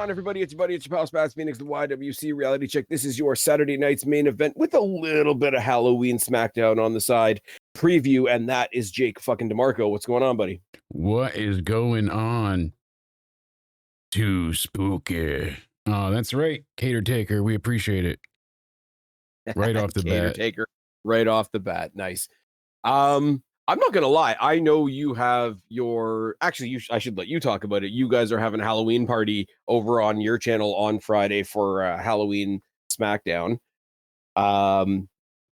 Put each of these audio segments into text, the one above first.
on, everybody? It's your buddy, it's your pal Spaz Phoenix, the YWC Reality Check. This is your Saturday night's main event with a little bit of Halloween SmackDown on the side preview, and that is Jake fucking DeMarco. What's going on, buddy? What is going on? Too spooky. Oh, that's right, Cater Taker. We appreciate it. Right off the Cater bat. Taker, right off the bat. Nice. I'm not gonna lie. I know you have your. Actually, I should let you talk about it. You guys are having a Halloween party over on your channel on Friday for Halloween SmackDown.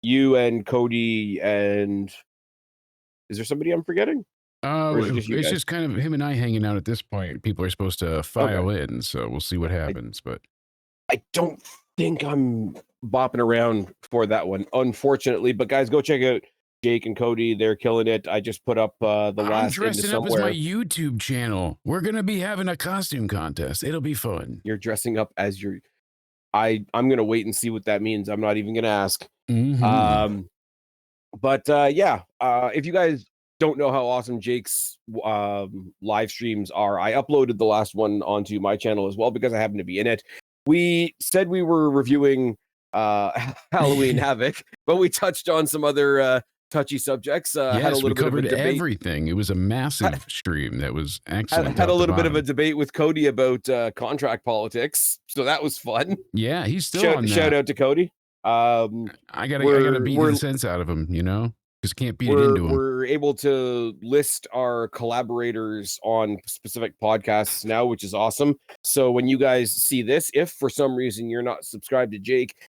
You and Cody and is there somebody I'm forgetting? It's just kind of him and I hanging out at this point. People are supposed to file in, so we'll see what happens. But I don't think I'm bopping around for that one, unfortunately. But guys, go check out Jake and Cody. They're killing it. I just put up the last. I'm dressing up as my YouTube channel. We're gonna be having a costume contest. It'll be fun. You're dressing up as your. I'm gonna wait and see what that means. I'm not even gonna ask. Mm-hmm. If you guys don't know how awesome Jake's live streams are, I uploaded the last one onto my channel as well because I happen to be in it. We said we were reviewing Halloween Havoc, but we touched on some other touchy subjects. Had a little bit of a debate. Everything. It was a massive stream that was excellent. Had a little bit of a debate with Cody about contract politics, so that was fun. Yeah, he's still on that. Shout out to Cody. I gotta beat the sense out of him, because can't beat it into him. We're able to list our collaborators on specific podcasts now, which is awesome. So when you guys see this, if for some reason you're not subscribed to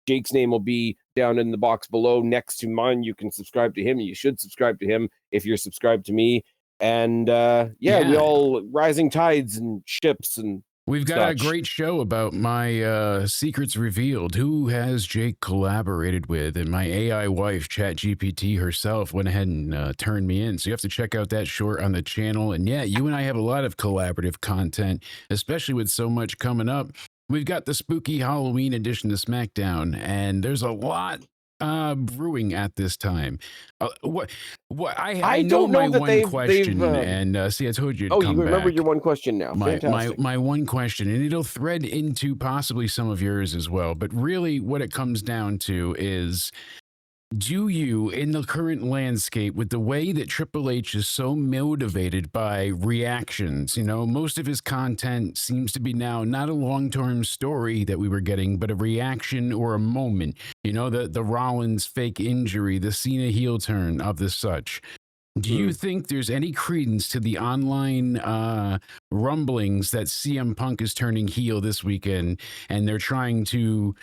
Jake's name will be down in the box below next to mine. You can subscribe to him. You should subscribe to him if you're subscribed to me. And we all rising tides and ships and we've got a great show about my secrets revealed. Who has Jake collaborated with? And my AI wife, ChatGPT herself, went ahead and turned me in. So you have to check out that short on the channel. And yeah, you and I have a lot of collaborative content, especially with so much coming up. We've got the spooky Halloween edition of SmackDown, and there's a lot brewing at this time. I know my one question, and see, I told you. You remember your one question now. My one question, and it'll thread into possibly some of yours as well. But really, what it comes down to is, do you, in the current landscape, with the way that Triple H is so motivated by reactions, most of his content seems to be now not a long-term story that we were getting, but a reaction or a moment, the Rollins fake injury, the Cena heel turn of the such. Do you think there's any credence to the online rumblings that CM Punk is turning heel this weekend, and they're trying to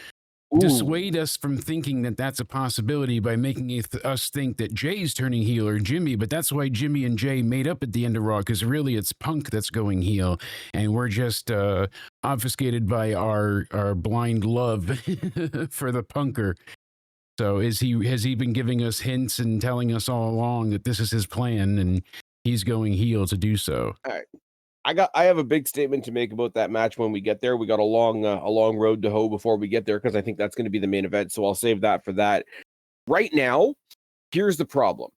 dissuade us from thinking that that's a possibility by making us think that Jay's turning heel or Jimmy, but that's why Jimmy and Jay made up at the end of Raw, because really it's Punk that's going heel, and we're just obfuscated by our blind love for the Punker. So has he been giving us hints and telling us all along that this is his plan and he's going heel to do so? All right. I have a big statement to make about that match when we get there. We got a long road to hoe before we get there because I think that's going to be the main event. So I'll save that for that. Right now, here's the problem.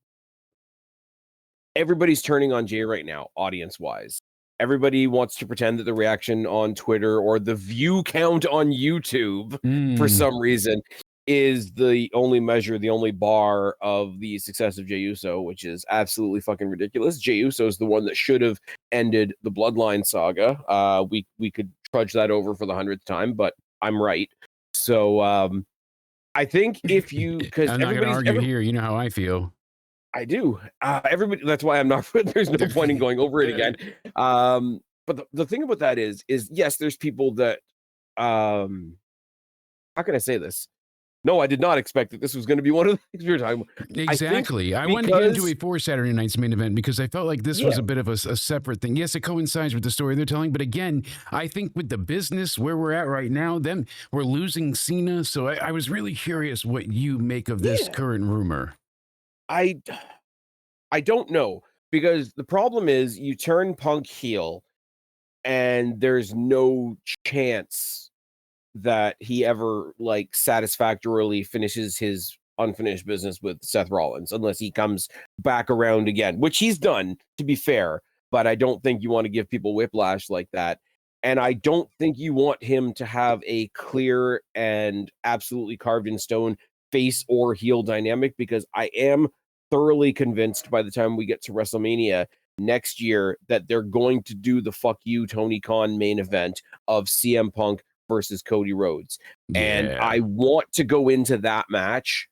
Everybody's turning on Jay right now, audience-wise. Everybody wants to pretend that the reaction on Twitter or the view count on YouTube, for some reason, is the only measure, the only bar of the success of Jey Uso, which is absolutely fucking ridiculous. Jey Uso is the one that should have ended the Bloodline saga. We could trudge that over for the 100th time, but I'm right. So I think if you, because I'm not going to argue here, you know how I feel. I do. Everybody. That's why I'm not. There's no point in going over it again. But the thing about that is yes, there's people that. How can I say this? No, I did not expect that this was going to be one of the things we were talking about. Exactly. I wanted to get into it for Saturday night's main event because I felt like this was a bit of a separate thing. Yes, it coincides with the story they're telling, but again, I think with the business where we're at right now, then we're losing Cena. So I was really curious what you make of this current rumor. I don't know, because the problem is you turn Punk heel and there's no chance that he ever satisfactorily finishes his unfinished business with Seth Rollins unless he comes back around again, which he's done, to be fair, but I don't think you want to give people whiplash like that. And I don't think you want him to have a clear and absolutely carved in stone face or heel dynamic, because I am thoroughly convinced by the time we get to WrestleMania next year that they're going to do the fuck you Tony Khan main event of CM Punk versus Cody Rhodes. And Yeah. I want to go into that match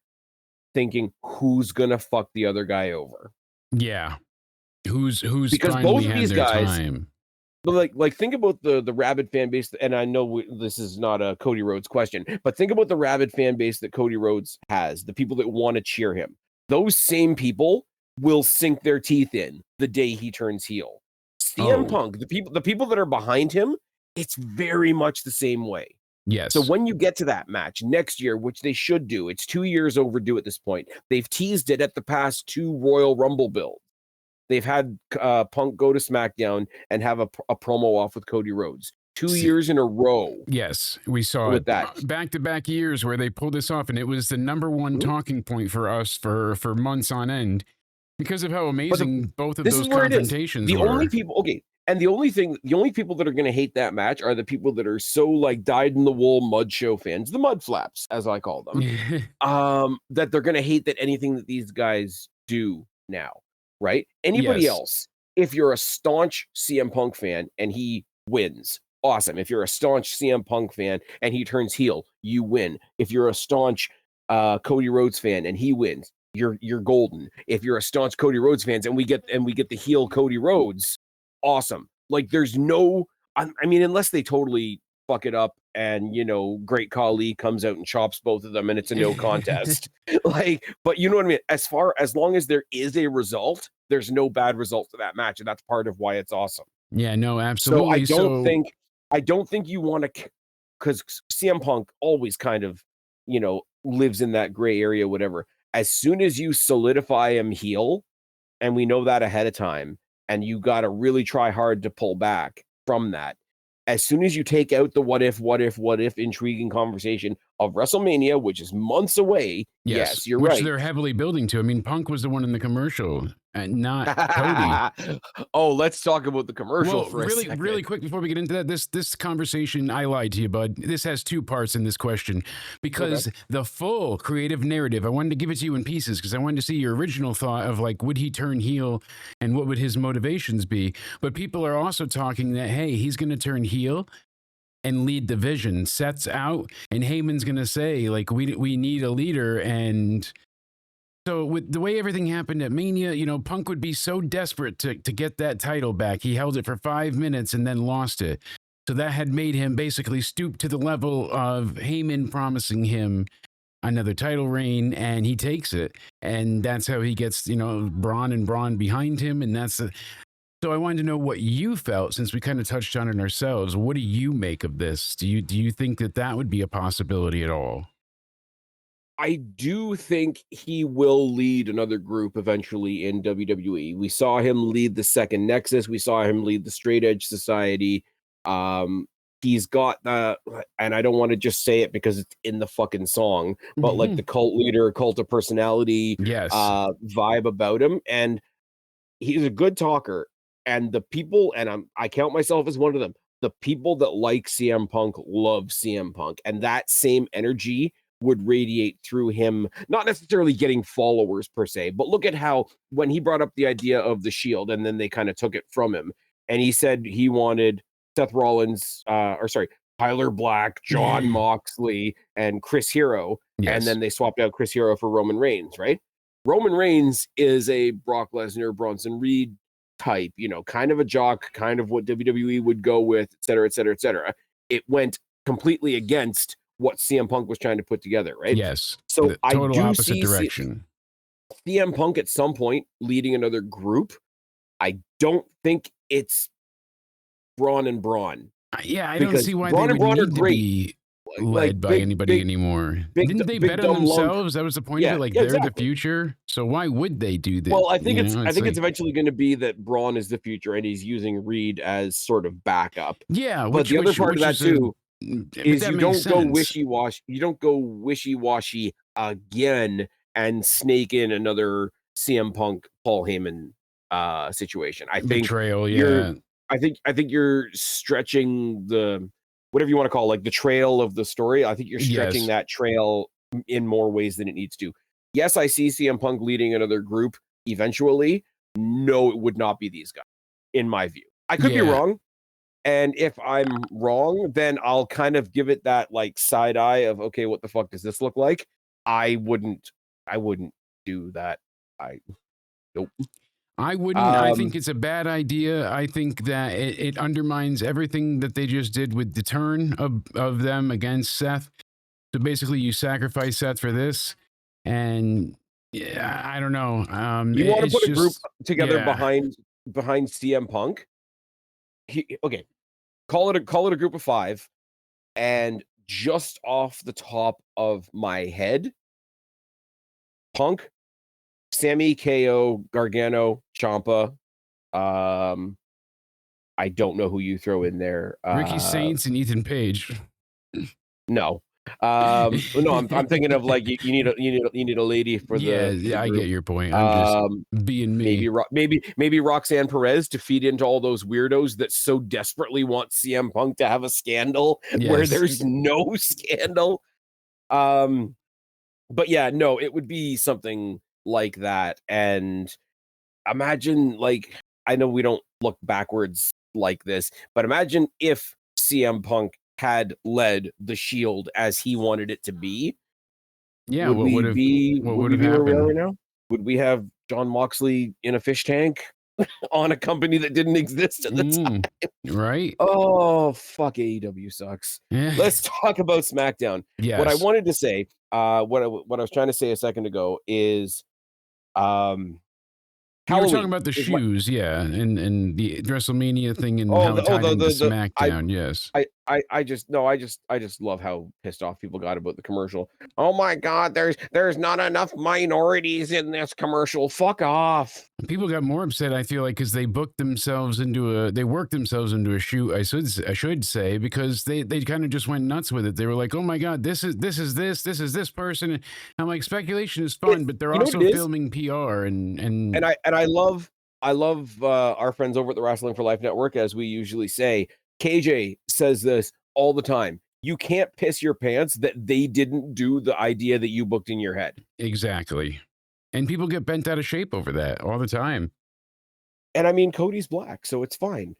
thinking who's going to fuck the other guy over. Yeah. Who's Because finally both of had these their guys, time. but like think about the rabid fan base, and I know this is not a Cody Rhodes question, but think about the rabid fan base that Cody Rhodes has, the people that want to cheer him. Those same people will sink their teeth in the day he turns heel. CM Oh, Punk, the people that are behind him, it's very much the same way. So yes. when you get to that match next year, which they should do, it's 2 years overdue at this point. They've teased it at the past 2 Royal Rumble builds. They've had Punk go to SmackDown and have a promo off with Cody Rhodes 2 years in a row. Yes, we saw with it that. back-to-back years where they pulled this off, and it was the number one talking point for us for months on end because of how amazing both of This those is where it is. confrontations The were. only people, and the only people that are going to hate that match are the people that are so like dyed in the wool mud show fans, the mud flaps as I call them, that they're going to hate that anything that these guys do now, right? Anybody Yes. else, if you're a staunch CM Punk fan and he wins, awesome. If you're a staunch CM Punk fan and he turns heel, you win. If you're a staunch Cody Rhodes fan and he wins, you're golden. If you're a staunch Cody Rhodes fans and we get the heel Cody Rhodes, awesome. Like there's no, I mean, unless they totally fuck it up and Great Khali comes out and chops both of them and it's a no contest. Like, but you know what I mean? As long as there is a result, there's no bad result to that match, and that's part of why it's awesome. Yeah, no, So absolutely. I don't think you want to, because CM Punk always kind of, lives in that gray area, whatever. As soon as you solidify him heel, and we know that ahead of time, and you got to really try hard to pull back from that. As soon as you take out the what if intriguing conversation of WrestleMania, which is months away, yes, you're which right. they're heavily building to. I mean, Punk was the one in the commercial, and not Cody. Oh, let's talk about the commercial Well, for a second. really quick before we get into that, this conversation, I lied to you, bud. This has 2 parts in this question because the full creative narrative, I wanted to give it to you in pieces because I wanted to see your original thought of like, would he turn heel and what would his motivations be? But people are also talking that, hey, he's going to turn heel and lead the vision. Seth's out, and Heyman's going to say, like, we need a leader. And so with the way everything happened at Mania, Punk would be so desperate to get that title back. He held it for 5 minutes and then lost it. So that had made him basically stoop to the level of Heyman promising him another title reign, and he takes it. And that's how he gets, Braun and Braun behind him. And so I wanted to know what you felt, since we kind of touched on it ourselves. What do you make of this? Do you think that would be a possibility at all? I do think he will lead another group eventually in WWE. We saw him lead the Second Nexus. We saw him lead the Straight Edge Society. He's got the, and I don't want to just say it because it's in the fucking song, but like the cult leader, cult of personality, vibe about him. And he's a good talker. And the people, and I count myself as one of them, the people that like CM Punk love CM Punk. And that same energy would radiate through him, not necessarily getting followers per se, but look at how when he brought up the idea of the Shield and then they kind of took it from him, and he said he wanted Seth Rollins, Tyler Black, John Moxley, and Chris Hero, and then they swapped out Chris Hero for Roman Reigns, right? Roman Reigns is a Brock Lesnar, Bronson Reed type, kind of a jock, kind of what WWE would go with, et cetera, et cetera, et cetera. It went completely against what CM Punk was trying to put together, right? Yes. So I do opposite see direction. CM Punk at some point leading another group. I don't think it's Braun and Braun. Yeah, I don't see why they would need to be led by anybody anymore. Didn't they bet on themselves? That was the point of it. Like they're the future. So why would they do that? Well, I think it's eventually going to be that Braun is the future and he's using Reed as sort of backup. Yeah, but the other part of that too is you don't go wishy-washy. You don't go wishy-washy again and snake in another CM Punk Paul Heyman situation. I think betrayal. Yeah, I think you're stretching the whatever you want to call it, like the trail of the story. I think you're stretching that trail in more ways than it needs to. Yes, I see CM Punk leading another group eventually. No, it would not be these guys, in my view. I could be wrong. And if I'm wrong, then I'll kind of give it that like side eye of, okay, what the fuck does this look like? I wouldn't do that. Nope. I wouldn't. I think it's a bad idea. I think that it undermines everything that they just did with the turn of them against Seth. So basically, you sacrifice Seth for this, and yeah, I don't know. You want to put a group together behind CM Punk? Okay, call it a group of 5, and just off the top of my head, Punk, Sammy, KO, Gargano, Ciampa. I don't know who you throw in there. Ricky Saints and Ethan Page. No. No, I'm thinking of like you need a lady for the I get your point. I'm just being me. Maybe Roxanne Perez to feed into all those weirdos that so desperately want CM Punk to have a scandal where there's no scandal. But yeah, no, it would be something like that. And imagine, like, I know we don't look backwards like this, but imagine if CM Punk had led the Shield as he wanted it to be. Yeah, would we be where we are right now? Would we have John Moxley in a fish tank on a company that didn't exist at the time? Right. Oh, fuck, AEW sucks. Let's talk about SmackDown. What I wanted to say, what I was trying to say a second ago is you were talking about the shoes, and the WrestleMania thing and how it tied into SmackDown. I just love how pissed off people got about the commercial. Oh my God, there's not enough minorities in this commercial. Fuck off. People got more upset, I feel like, because they worked themselves into a shoot, I should say, because they kind of just went nuts with it. They were like, oh my God, this is this person. And I'm like, speculation is fun, but they're also filming PR and I love our friends over at the Wrestling for Life Network, as we usually say. KJ says this all the time. You can't piss your pants that they didn't do the idea that you booked in your head. Exactly. And people get bent out of shape over that all the time. And I mean, Cody's black, so it's fine.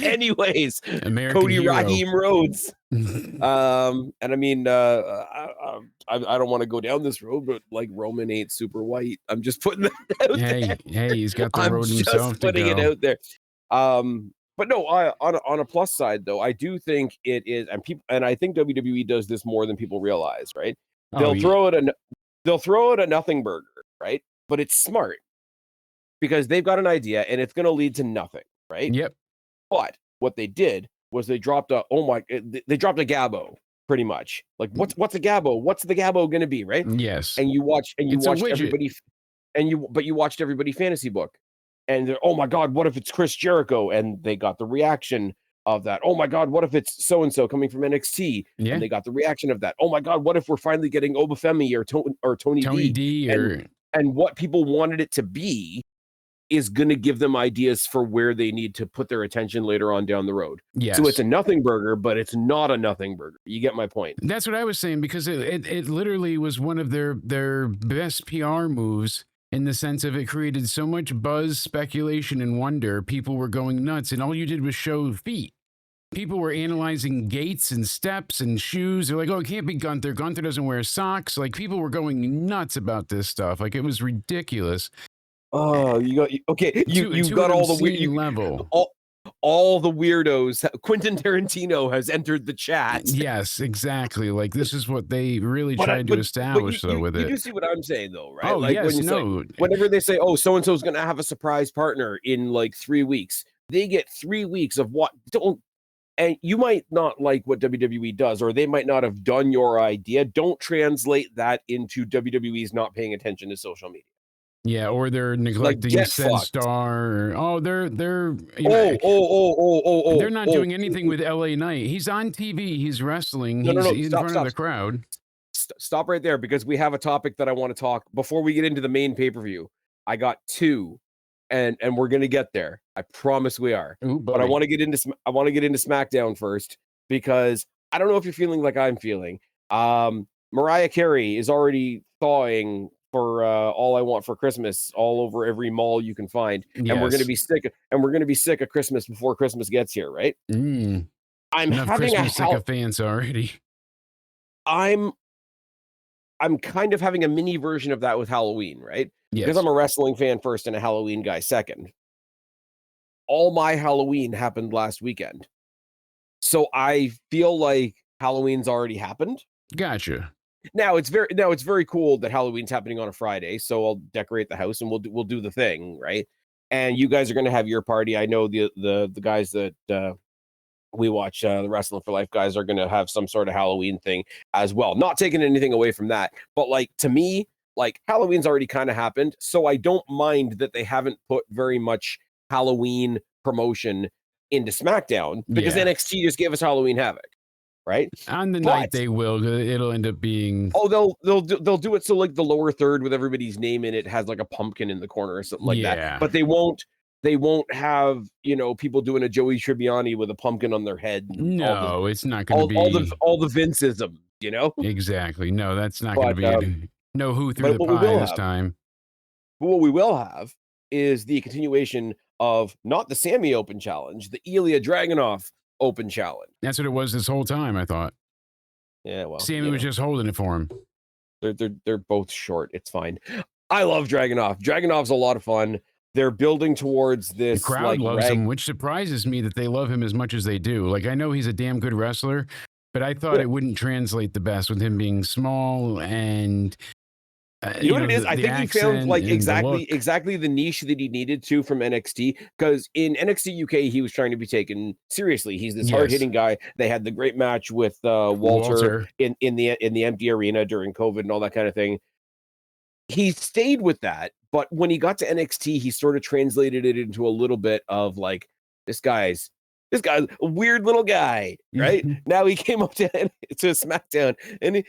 Anyways, American Cody hero. Raheem Rhodes. And I mean, I don't want to go down this road, but like Roman ain't super white. I'm just putting that out there. Hey, he's got the road himself. Just putting it out there. But no, on a plus side though, I do think it is, and I think WWE does this more than people realize, right? They'll throw it a nothing burger, right? But it's smart because they've got an idea and it's going to lead to nothing, right? Yep. But what they did was they dropped a Gabbo, pretty much. Like what's a Gabbo? What's the Gabbo going to be, right? Yes. And you watched everybody, but you watched everybody fantasy book, and they're, oh my God, what if it's Chris Jericho? And they got the reaction of that. Oh my God, what if it's so and so coming from NXT? Yeah. And they got the reaction of that. Oh my God, what if we're finally getting Obafemi or Tony D? And what people wanted it to be is going to give them ideas for where they need to put their attention later on down the road. Yes. So it's a nothing burger, but it's not a nothing burger. You get my point. That's what I was saying, because it literally was one of their best PR moves, in the sense of it created so much buzz, speculation, and wonder. People were going nuts, and all you did was show feet. People were analyzing gaits and steps and shoes. They're like, oh, it can't be Gunther. Gunther doesn't wear socks. Like, people were going nuts about this stuff. Like, it was ridiculous. Oh, you got all the weird level. All the weirdos. Quentin Tarantino has entered the chat. Yes, exactly. Like, this is what they really tried to establish with it. You do see what I'm saying, though, right? Oh, like, yes, whenever they say, oh, so and so is going to have a surprise partner in like 3 weeks, they get 3 weeks of what don't. And you might not like what WWE does, or they might not have done your idea. Don't translate that into WWE's not paying attention to social media. Yeah, or they're neglecting said star. They're they're not doing anything with LA Knight. He's on TV. He's wrestling. He's in front of the crowd. Stop right there, because we have a topic that I want to talk before we get into the main pay-per-view. I got 2 and we're gonna get there. I promise we are. Ooh, But I buddy. want to get into SmackDown first because I don't know if you're feeling like I'm feeling. Mariah Carey is already thawing for All I Want for Christmas all over every mall you can find, and we're gonna Yes. be sick. And we're gonna be sick of Christmas before Christmas gets here, right? Mm. I'm Enough having a Christmas sycophants already. I'm kind of having a mini version of that with Halloween, right? Because Yes. I'm a wrestling fan first and a Halloween guy second. All my Halloween happened last weekend. So I feel like Halloween's already happened. Gotcha. Now it's very cool that Halloween's happening on a Friday, so I'll decorate the house and we'll do the thing, right? And you guys are going to have your party. I know the guys that we watch, the Wrestling for Life guys, are going to have some sort of Halloween thing as well. Not taking anything away from that, but like to me, like Halloween's already kind of happened, so I don't mind that they haven't put very much Halloween promotion into SmackDown because Yeah. NXT just gave us Halloween Havoc, right? On the night they will. It'll end up being. Oh, they'll do it so like the lower third with everybody's name in it has like a pumpkin in the corner or something like that. But they won't have, you know, people doing a Joey Tribbiani with a pumpkin on their head. No, it's not going to be all the Vinceism, you know? Exactly. No, that's not going to be it. No who through the pie this time. But what we will have is the continuation of not the Sammy Open Challenge, the Ilya Dragunov Open Challenge. That's what it was this whole time, I thought. Yeah, well, Sammy was just holding it for him. They're both short. It's fine. I love Dragunov. Dragunov's a lot of fun. They're building towards this. The crowd loves him, which surprises me that they love him as much as they do. Like, I know he's a damn good wrestler, but I thought it wouldn't translate the best with him being small and you know what it is? I think he found like exactly the niche that he needed to from NXT, because in NXT UK he was trying to be taken seriously. He's this hard-hitting guy. They had the great match with Walter in the empty arena during COVID and all that kind of thing. He stayed with that, but when he got to NXT, he sort of translated it into a little bit of like, this guy's a weird little guy, right? Now he came up to SmackDown, and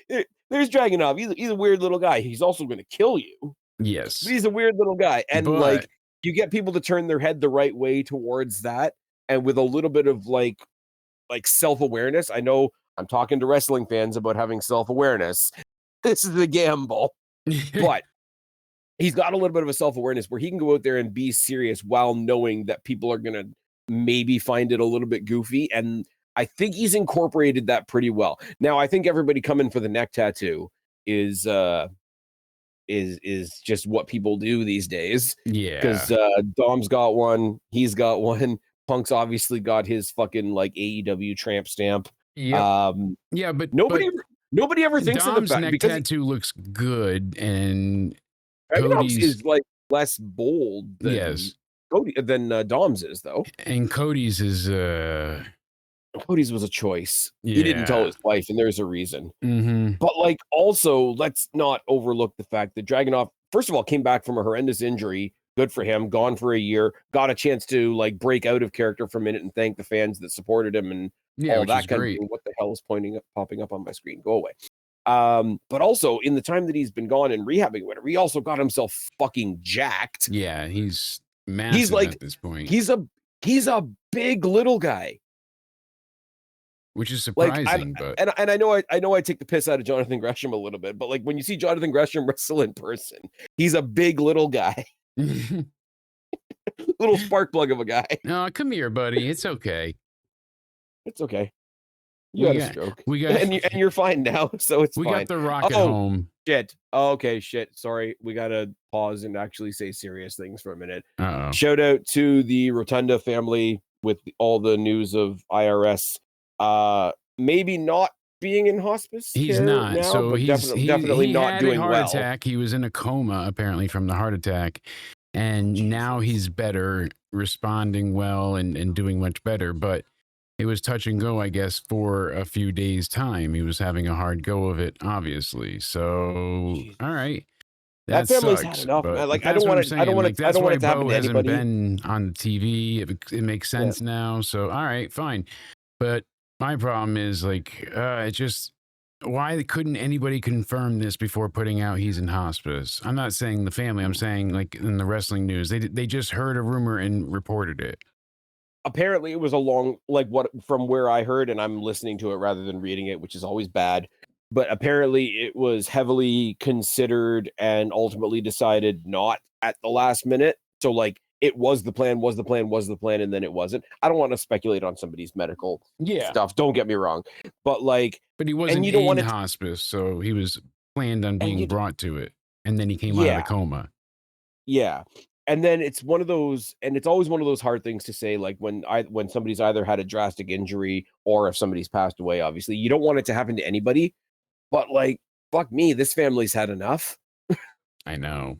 there's Dragunov. He's a weird little guy. He's also going to kill you. Yes, but he's a weird little guy, and like you get people to turn their head the right way towards that, and with a little bit of like self-awareness. I know I'm talking to wrestling fans about having self-awareness. This is a gamble, but he's got a little bit of a self-awareness where he can go out there and be serious while knowing that people are going to maybe find it a little bit goofy. And I think he's incorporated that pretty well. Now, I think everybody coming for the neck tattoo is just what people do these days. Yeah. Because Dom's got one, he's got one. Punk's obviously got his fucking like AEW tramp stamp. Yeah. Yeah, but nobody ever thinks Dom's of the fact neck because tattoo looks good, and Cody's is like less bold than Dom's is, though. And Cody's is Cody's was a choice. He didn't tell his wife, and there's a reason. Mm-hmm. But like, also, let's not overlook the fact that Dragunov, first of all, came back from a horrendous injury. Good for him. Gone for a year. Got a chance to like break out of character for a minute and thank the fans that supported him and all that kind of thing. What the hell is popping up on my screen? Go away. But also in the time that he's been gone and rehabbing or whatever, he also got himself fucking jacked. Yeah, he's massive he's like, at this point. He's a big little guy. Which is surprising, but I know I take the piss out of Jonathan Gresham a little bit, but like when you see Jonathan Gresham wrestle in person, he's a big little guy. Little spark plug of a guy. No, come here, buddy. It's okay. It's okay. You had a stroke. And you're fine now, so it's fine. We got the rock at home. Shit. Oh, okay, shit. Sorry. We gotta pause and actually say serious things for a minute. Uh-oh. Shout out to the Rotunda family with all the news of IRS. Maybe not being in hospice. He's not. Now, so but he's definitely not doing well. He had a heart attack. He was in a coma apparently from the heart attack, and now he's better, responding well, and doing much better. But it was touch and go, I guess, for a few days' time. He was having a hard go of it, obviously. So, all right. That family's sucks, had enough. but Like I don't want to. I don't want to. I don't want it to happen to anybody. Been on the TV. It makes sense now. So, all right, fine. But my problem is like it just Why couldn't anybody confirm this before putting out he's in hospice? I'm not saying the family. I'm saying like in the wrestling news, they just heard a rumor and reported it. Apparently it was a long, like, what from where I heard, and I'm listening to it rather than reading it, which is always bad. But apparently it was heavily considered and ultimately decided not at the last minute. So like it was the plan, and then it wasn't. I don't want to speculate on somebody's medical stuff. Don't get me wrong. But like, but he and wasn't you don't want in it hospice, so he was planned on and being you brought to it. And then he came out of the yeah, coma. yeah. And then it's one of those, and it's always one of those hard things to say, like when somebody's either had a drastic injury or if somebody's passed away, obviously, you don't want it to happen to anybody. But like, fuck me, this family's had enough. I know.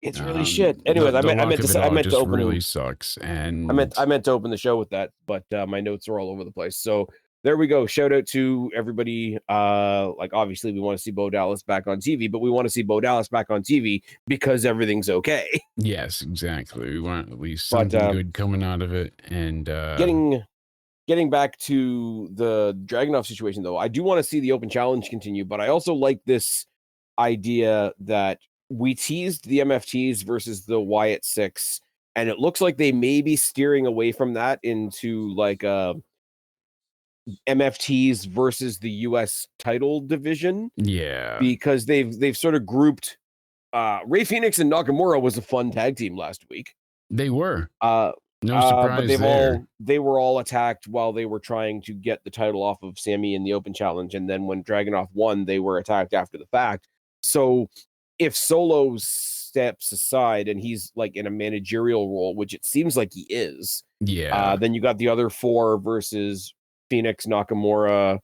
It's really shit. Anyways, The I luck meant of to it say, I all meant to just open. really sucks. And I meant to open the show with that, but my notes are all over the place. So there we go. Shout out to everybody. Like obviously we want to see Bo Dallas back on TV, but we want to see Bo Dallas back on TV because everything's okay. yes, exactly. We want at least But something good coming out of it. And getting back to the Dragunov situation, though, I do want to see the open challenge continue, but I also like this idea that we teased the MFTs versus the Wyatt Six, and it looks like they may be steering away from that into like MFTs versus the US title division. Yeah. Because they've sort of grouped Ray Phoenix and Nakamura was a fun tag team last week. They were. No surprise but they were all attacked while they were trying to get the title off of Sammy in the open challenge. And then when Dragunov won, they were attacked after the fact. So if Solo steps aside and he's like in a managerial role, which it seems like he is, then you got the other four versus Phoenix, Nakamura,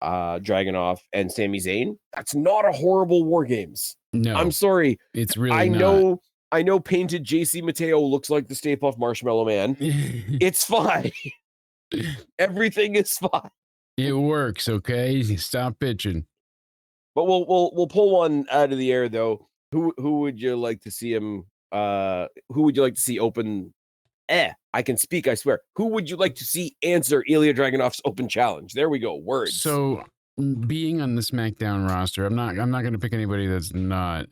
Dragunov, and Sami Zayn. That's not a horrible War Games. No, I'm sorry. It's really not. I know painted JC Mateo looks like the Stay Puft Marshmallow Man. It's fine. Everything is fine. It works, okay? Stop bitching. But we'll pull one out of the air though. Who would you like to see him who would you like to see open I can speak, I swear. Who would you like to see answer Ilya Dragunov's open challenge? There we go. Words. So being on the SmackDown roster, I'm not going to pick anybody that's not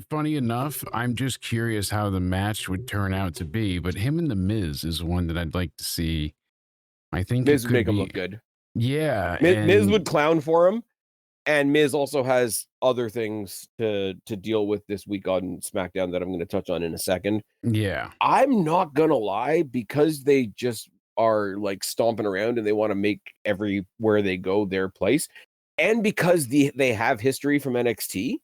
funny enough, I'm just curious how the match would turn out to be, but him and The Miz is one that I'd like to see. I think Miz would make him look good. Yeah. Miz would clown for him, and Miz also has other things to deal with this week on SmackDown that I'm going to touch on in a second. Yeah. I'm not going to lie, because they just are like stomping around and they want to make everywhere they go their place, and because they have history from NXT,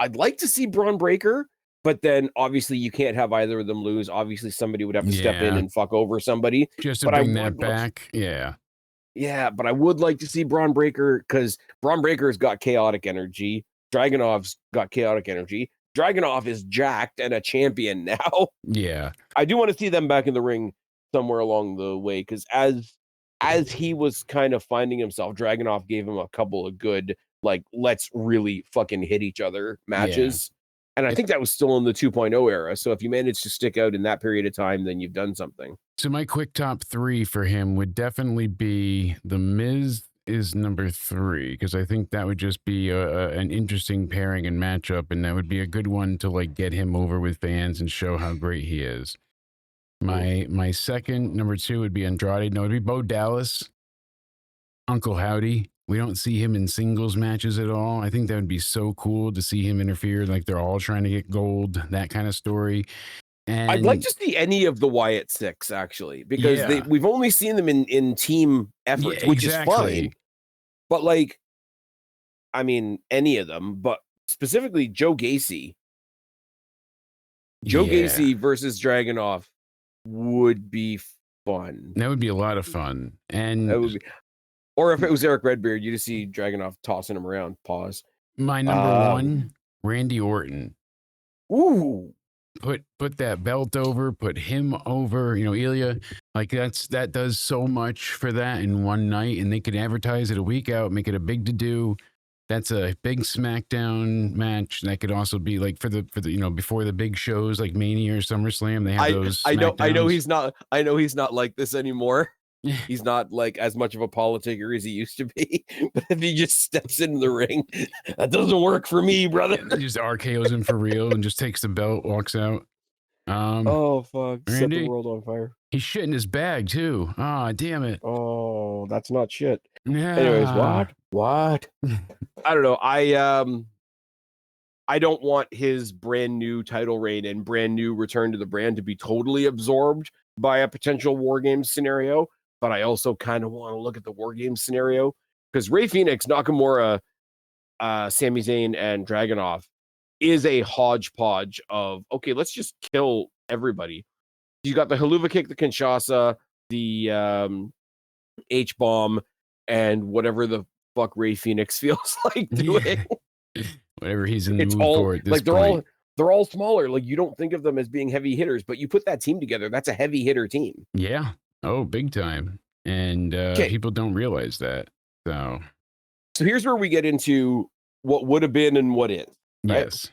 I'd like to see Braun Breaker, but then obviously you can't have either of them lose. Obviously, somebody would have to step in and fuck over somebody. Just to bring that back. Yeah, but I would like to see Braun Breaker, because Braun Breaker's got chaotic energy. Dragunov's got chaotic energy. Dragunov is jacked and a champion now. Yeah. I do want to see them back in the ring somewhere along the way, because as he was kind of finding himself, Dragunov gave him a couple of good, like, let's really fucking hit each other matches. And I think that was still in the 2.0 era. So if you manage to stick out in that period of time, then you've done something. So my quick top 3 for him would definitely be The Miz is number 3, because I think that would just be an interesting pairing and matchup, and that would be a good one to like get him over with fans and show how great he is. My second, number 2, would be Andrade. No, it'd be Bo Dallas, Uncle Howdy. We don't see him in singles matches at all. I think that would be so cool to see him interfere. Like they're all trying to get gold, that kind of story. And I'd like to see any of the Wyatt Six, actually, because we've only seen them in team efforts, which is fine. But like, I mean, any of them, but specifically Joe Gacy. Joe Gacy versus Dragunov would be fun. That would be a lot of fun. And that would be, or if it was Eric Redbeard, you just see Dragunov tossing him around. Pause. My number 1, Randy Orton. Ooh. Put that belt over, put him over, you know, Ilya, like that does so much for that in one night, and they could advertise it a week out, make it a big to-do. That's a big SmackDown match. That could also be like for the you know, before the big shows like Mania or SummerSlam. They have those. I know he's not like this anymore. He's not like as much of a politicker as he used to be. But if he just steps into the ring, that doesn't work for me, brother. Yeah, just RKO's him for real and just takes the belt, walks out. Oh fuck! Set the Randy, world on fire. he's shit in his bag too. Ah, damn it. Oh, that's not shit. Anyways, Yeah. what? I don't know. I don't want his brand new title reign and brand new return to the brand to be totally absorbed by a potential War Games scenario. But I also kind of want to look at the War Games scenario because Rey Fenix, Nakamura, Sami Zayn, and Dragunov is a hodgepodge of, okay, let's just kill everybody. You got the Haluva kick, the Kinshasa, the H-bomb, and whatever the fuck Rey Fenix feels like doing. Whatever he's in the It's mood all for at this like point. they're all smaller. Like you don't think of them as being heavy hitters, but you put that team together, that's a heavy hitter team. Yeah. Oh, big time. And people don't realize that. So here's where we get into what would have been and what is. Right? yes.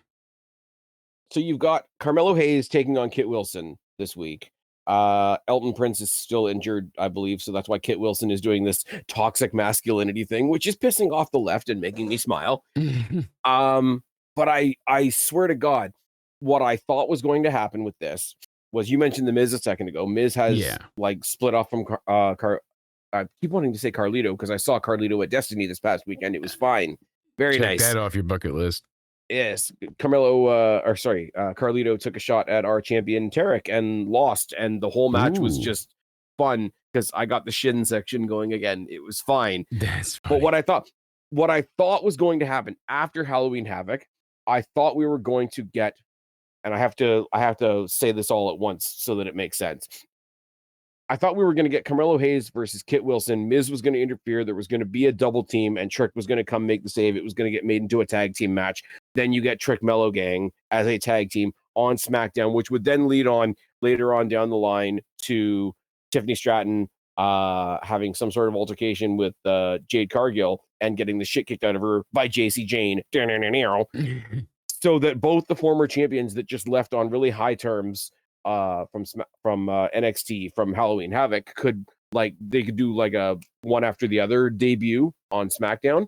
So you've got Carmelo Hayes taking on Kit Wilson this week. Elton Prince is still injured, I believe, so that's why Kit Wilson is doing this toxic masculinity thing, which is pissing off the left and making me smile. But I swear to God, what I thought was going to happen with this was, you mentioned the Miz a second ago. Miz has like split off from I keep wanting to say Carlito because I saw Carlito at Destiny this past weekend. It was fine. Very Check nice. that off your bucket list. Yes, Carlito took a shot at our champion Tarek and lost, and the whole match was just fun because I got the shin section going again. It was fine. That's funny. But what I thought was going to happen after Halloween Havoc, I thought we were going to get, and I have to say this all at once so that it makes sense. I thought we were going to get Carmelo Hayes versus Kit Wilson. Miz was going to interfere. There was going to be a double team, and Trick was going to come make the save. It was going to get made into a tag team match. Then you get Trick Mellow Gang as a tag team on SmackDown, which would then lead on later on down the line to Tiffany Stratton having some sort of altercation with Jade Cargill and getting the shit kicked out of her by JC Jane. So that both the former champions that just left on really high terms from NXT from Halloween Havoc could do like a one after the other debut on SmackDown.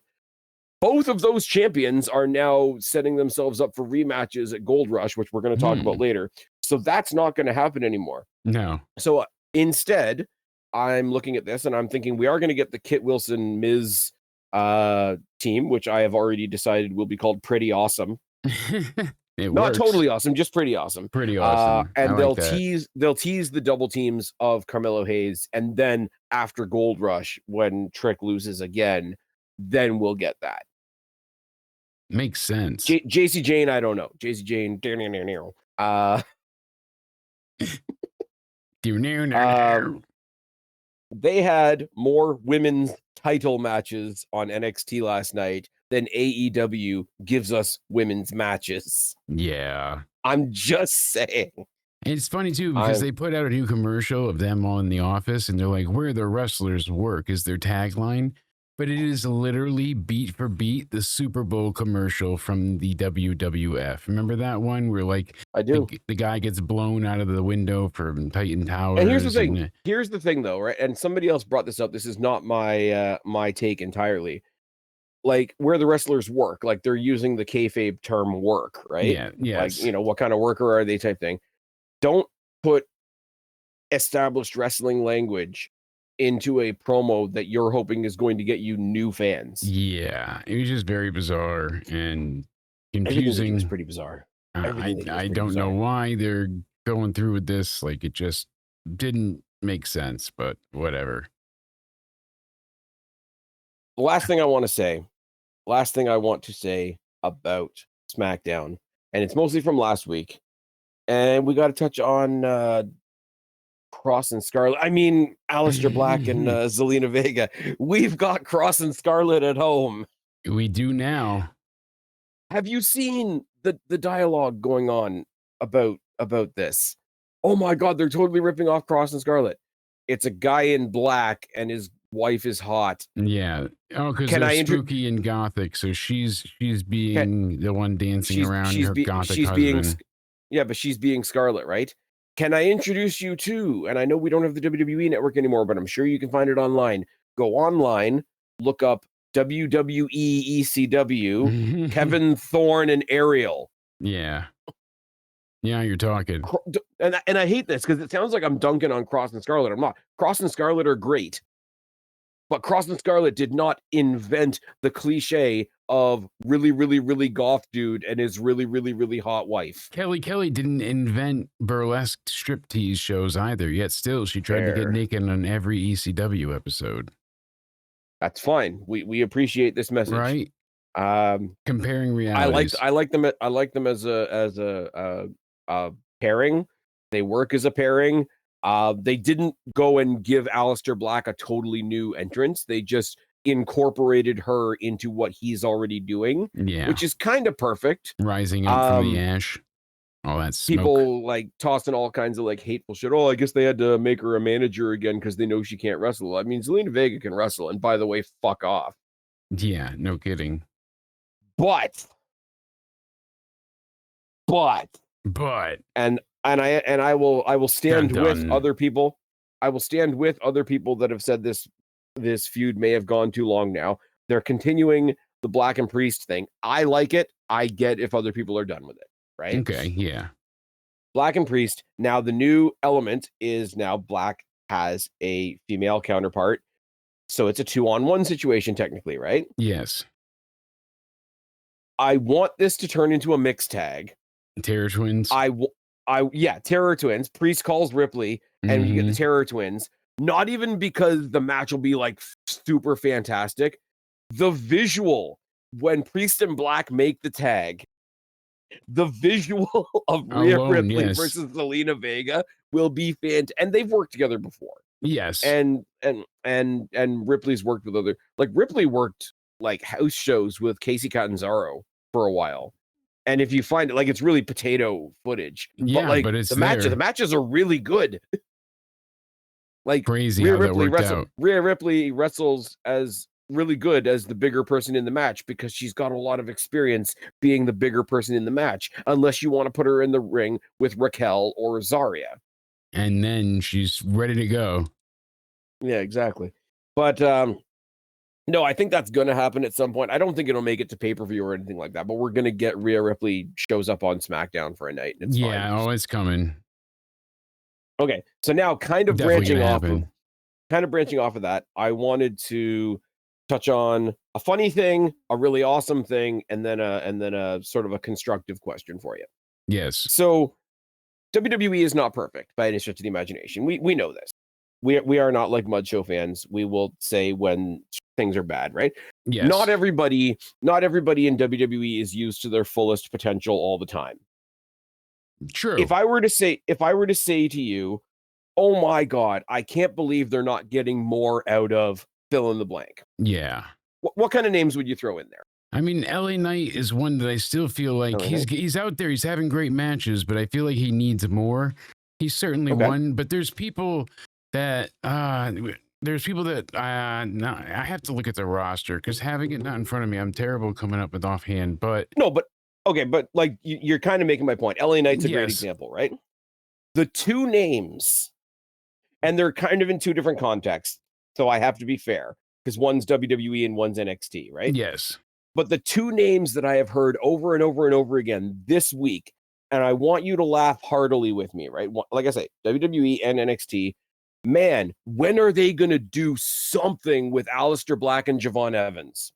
Both of those champions are now setting themselves up for rematches at Gold Rush, which we're going to talk about later. So that's not going to happen anymore. No. So instead, I'm looking at this and I'm thinking we are going to get the Kit Wilson Miz team, which I have already decided will be called Pretty Awesome. Not totally awesome, just pretty awesome. Pretty awesome. And they'll tease the double teams of Carmelo Hayes, and then after Gold Rush, when Trick loses again, then we'll get that. Makes sense. JC Jane, I don't know. JC Jane, they had more women's title matches on NXT last night than AEW gives us women's matches. Yeah. I'm just saying. And it's funny too, because they put out a new commercial of them on The Office, and they're like, "Where the wrestlers work" is their tagline. But it is literally beat for beat the Super Bowl commercial from the WWF. Remember that one where like I do. The guy gets blown out of the window from Titan Towers. And here's the thing. Here's the thing though, right? And somebody else brought this up. This is not my my take entirely. Like where the wrestlers work, like they're using the kayfabe term work, right? Yeah. Yes. Like, you know, what kind of worker are they type thing. Don't put established wrestling language into a promo that you're hoping is going to get you new fans. Yeah, it was just very bizarre and confusing. It was pretty bizarre. I don't know why they're going through with this. Like it just didn't make sense, but whatever. The last thing I want to say about SmackDown, and it's mostly from last week, and we got to touch on Cross and Scarlet. I mean, Aleister Black and Zelina Vega. We've got Cross and Scarlet at home. We do now. Have you seen the dialogue going on about this? Oh my God, they're totally ripping off Cross and Scarlet. It's a guy in black and his wife is hot. Yeah. Oh, because they're spooky and gothic. So she's being the one dancing around her gothic husband. But she's being Scarlet, right? can I introduce you to, and I know we don't have the WWE network anymore, but I'm sure you can find it online. Go online, look up WWE ECW, Kevin Thorne and Ariel. Yeah. Yeah, you're talking. And I hate this because it sounds like I'm dunking on Cross and Scarlett. I'm not. Cross and Scarlett are great. But Cross and Scarlett did not invent the cliche of really, really, really goth dude and his really, really, really hot wife. Kelly didn't invent burlesque striptease shows either, yet still she tried to get naked on every ECW episode. That's fine. We appreciate this message. Right. Comparing realities. I like them as a pairing. They work as a pairing. They didn't go and give Aleister Black a totally new entrance. They just incorporated her into what he's already doing, which is kind of perfect. Rising up from the ash. All that smoke. People like tossing all kinds of like hateful shit. Oh, I guess they had to make her a manager again because they know she can't wrestle. I mean, Zelina Vega can wrestle, and by the way, fuck off. Yeah, no kidding. But and I will stand with other people. I will stand with other people that have said this feud may have gone too long now. They're continuing the Black and Priest thing. I like it. I get if other people are done with it, right? Okay, yeah. Black and Priest. Now the new element is now Black has a female counterpart. So it's a 2-on-1 situation technically, right? Yes. I want this to turn into a mixed tag. Terror Twins. Yeah, Terror Twins. Priest calls Ripley, and you get the Terror Twins. Not even because the match will be like super fantastic. The visual when Priest and Black make the tag, the visual of Rhea Ripley versus Zelina Vega will be fantastic. And they've worked together before. Yes. And Ripley's worked with other, like Ripley worked like house shows with Casey Catanzaro for a while. And if you find it, like, it's really potato footage. Yeah, but like but it's the matches are really good. Like crazy how that worked out. Rhea Ripley wrestles as really good as the bigger person in the match because she's got a lot of experience being the bigger person in the match, unless you want to put her in the ring with Raquel or Zarya. And then she's ready to go. Yeah, exactly. But no, I think that's going to happen at some point. I don't think it'll make it to pay-per-view or anything like that, but we're going to get Rhea Ripley shows up on SmackDown for a night. And it's fine. Oh, it's coming. Okay, so now kind of branching off of that, I wanted to touch on a funny thing, a really awesome thing, and then a sort of a constructive question for you. Yes. So WWE is not perfect by any stretch of the imagination. We know this. We are not like Mud Show fans. We will say when things are bad, right? Yes. Not everybody in WWE is used to their fullest potential all the time. True. If I were to say to you, oh my God, I can't believe they're not getting more out of fill in the blank. Yeah. What kind of names would you throw in there? I mean, LA Knight is one that I still feel like he's out there. He's having great matches, but I feel like he needs more. He's certainly one, but there's people that I have to look at the roster because having it not in front of me, I'm terrible coming up with offhand. But like you're kind of making my point. LA Knight's a great example, right? The two names, and they're kind of in two different contexts, so I have to be fair because one's WWE and one's NXT, right? Yes. But the two names that I have heard over and over and over again this week, and I want you to laugh heartily with me, right? Like I say, WWE and NXT. Man, when are they going to do something with Aleister Black and Javon Evans?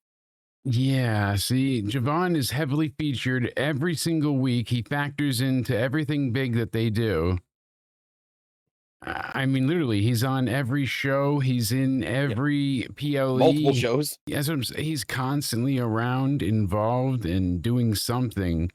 Yeah, see, Javon is heavily featured every single week. He factors into everything big that they do. I mean, literally, he's on every show. He's in every PLE. Multiple shows. Yes, he's constantly around, involved, and doing something.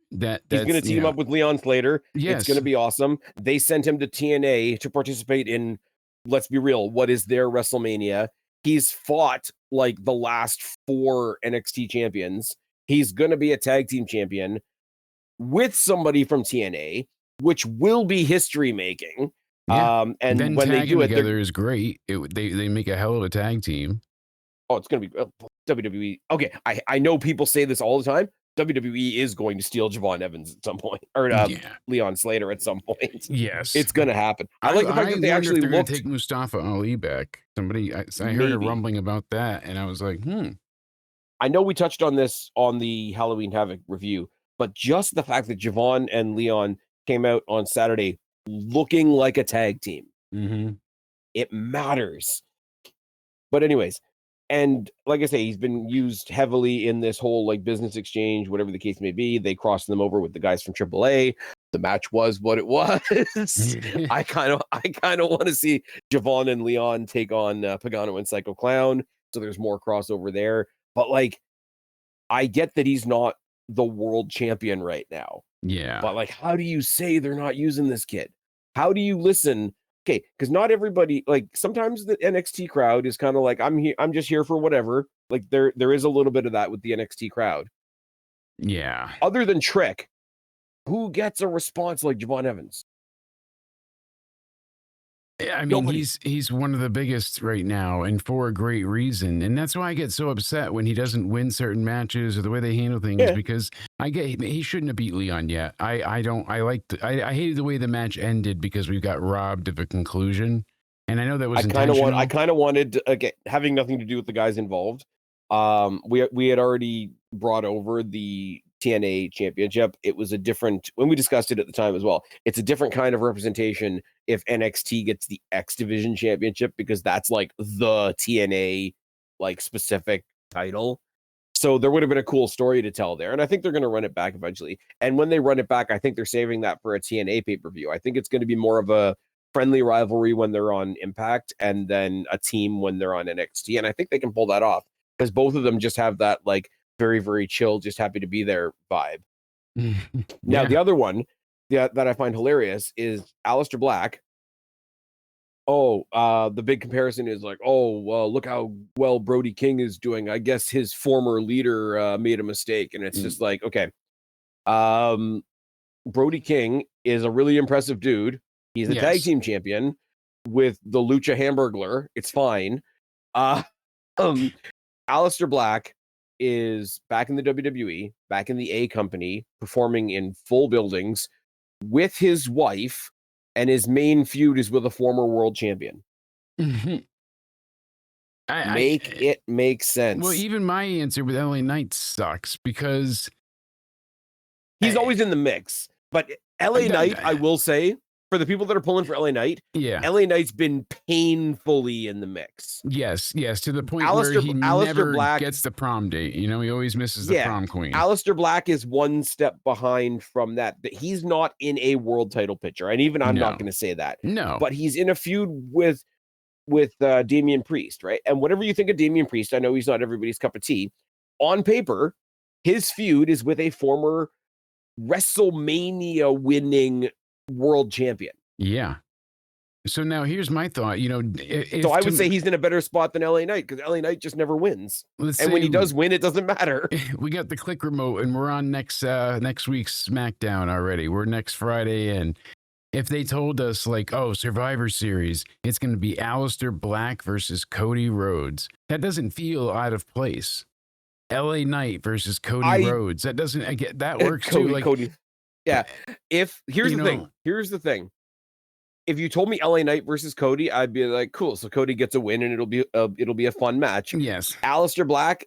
He's going to team up with Leon Slater. Yes. It's going to be awesome. They sent him to TNA to participate in, let's be real, what is their WrestleMania. He's fought like the last 4 NXT champions. He's going to be a tag team champion with somebody from TNA, which will be history making. Yeah. And then when they do it together is great. They make a hell of a tag team. Oh, it's going to be WWE. Okay, I know people say this all the time. WWE is going to steal Javon Evans at some point, or Leon Slater at some point. Yes, it's going to happen. I like the fact that they actually if they're going looked. to take Mustafa Ali back. Somebody, I heard a rumbling about that, and I was like, I know we touched on this on the Halloween Havoc review, but just the fact that Javon and Leon came out on Saturday looking like a tag team, it matters. But anyways, and like I say, he's been used heavily in this whole like business exchange, whatever the case may be. They crossed them over with the guys from AAA. The match was what it was. I kind of want to see Javon and Leon take on Pagano and Psycho Clown. So there's more crossover there. But like, I get that he's not the world champion right now. Yeah. But like, how do you say they're not using this kid? How do you listen? Okay, because not everybody, like sometimes the NXT crowd is kind of like, I'm just here for whatever. Like there is a little bit of that with the NXT crowd. Yeah. Other than Trick, who gets a response like Javon Evans? I mean, he's one of the biggest right now, and for a great reason. And that's why I get so upset when he doesn't win certain matches or the way they handle things, because I get he shouldn't have beat Leon yet. I hated the way the match ended because we got robbed of a conclusion. And I know that was intentional. I kind of wanted to, again, having nothing to do with the guys involved. We had already brought over the TNA championship. It was a different, when we discussed it at the time as well, it's a different kind of representation if NXT gets the X Division championship, because that's like the TNA like specific title. So there would have been a cool story to tell there. And I think they're going to run it back eventually. And when they run it back, I think they're saving that for a TNA pay-per-view. I think it's going to be more of a friendly rivalry when they're on Impact, and then a team when they're on NXT. And I think they can pull that off, because both of them just have that like very, very chill, just happy to be there vibe. Now, the other one that I find hilarious is Aleister Black. The big comparison is like, well, look how well Brody King is doing. I guess his former leader made a mistake. And it's just like, okay. Brody King is a really impressive dude. He's a tag team champion with the Lucha Hamburglar. It's fine. Aleister Black is back in the WWE, back in the A company, performing in full buildings with his wife, and his main feud is with a former world champion. Make it make sense. Well, even my answer with LA Knight sucks, because he's always in the mix. But LA Knight, I will say, for the people that are pulling for LA Knight, LA Knight's been painfully in the mix. Yes, to the point where he never gets the prom date. You know, he always misses the prom queen. Aleister Black is one step behind from that. He's not in a world title picture, and even I'm not going to say that. No, but he's in a feud with Damian Priest, right? And whatever you think of Damian Priest, I know he's not everybody's cup of tea. On paper, his feud is with a former WrestleMania winning world champion. Yeah. So now here's my thought. You know, so I would say he's in a better spot than LA Knight, because LA Knight just never wins. And when he does win, it doesn't matter. We got the click remote, and we're on next week's SmackDown already. We're next Friday, and if they told us like, Survivor Series, it's going to be Aleister Black versus Cody Rhodes, that doesn't feel out of place. LA Knight versus Cody Rhodes, that doesn't that works too. Like Cody. Yeah. Here's the thing. If you told me LA Knight versus Cody, I'd be like, cool. So Cody gets a win, and it'll be a fun match. Yes. Aleister Black,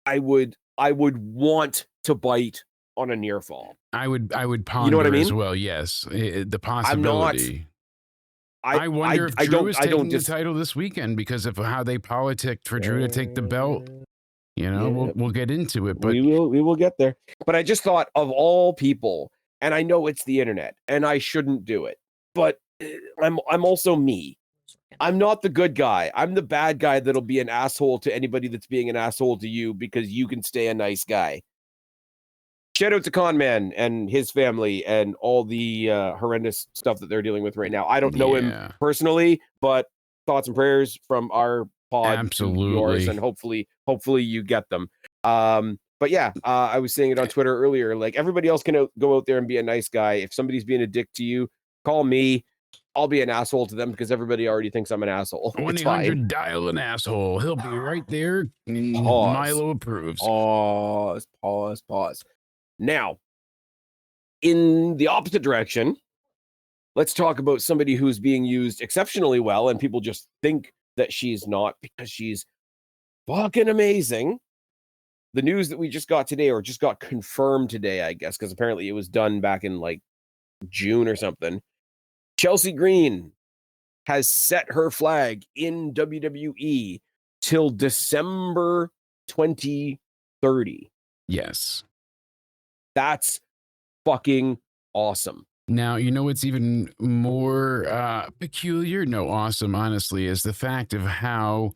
I would want to bite on a near fall. I would ponder, you know what I mean? As well. Yes, the possibility. I wonder if Drew is taking the title this weekend because of how they politicked for Drew to take the belt. You know, we'll get into it, but we will get there. But I just thought, of all people, and I know it's the internet, and I shouldn't do it, but I'm also me. I'm not the good guy. I'm the bad guy that'll be an asshole to anybody that's being an asshole to you, because you can stay a nice guy. Shout out to Conman and his family and all the horrendous stuff that they're dealing with right now. I don't know him personally, but thoughts and prayers from our pod, absolutely, to yours, and hopefully you get them. But yeah, I was saying it on Twitter earlier. Like, everybody else can go out there and be a nice guy. If somebody's being a dick to you, call me. I'll be an asshole to them because everybody already thinks I'm an asshole. It's fine. 1-800 dial an asshole. He'll be right there. Pause. Milo approves. Pause. Now, in the opposite direction, let's talk about somebody who's being used exceptionally well, and people just think that she's not because she's fucking amazing. The news that we just got today, or just got confirmed today, I guess, because apparently it was done back in like June or something. Chelsea Green has set her flag in WWE till December 2030. Yes. That's fucking awesome. Now, you know what's even more peculiar? No, awesome, honestly, is the fact of how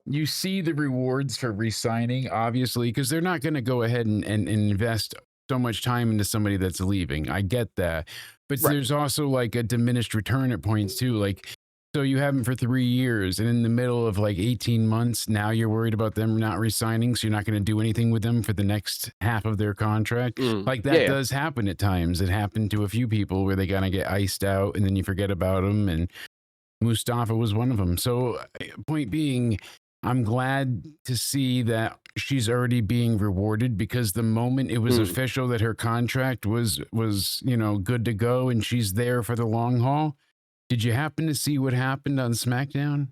you see the rewards for resigning, obviously, because they're not going to go ahead and invest so much time into somebody that's leaving. I get that. But Right. there's also like a diminished return at points too. Like, so you have them for 3 years, and in the middle of like 18 months, now you're worried about them not resigning, so you're not going to do anything with them for the next half of their contract. Like that does happen at times. It happened to a few people where they kind of get iced out, and then you forget about them, and Mustafa was one of them. So, point being, I'm glad to see that she's already being rewarded, because the moment it was official that her contract was good to go and she's there for the long haul. Did you happen to see what happened on SmackDown?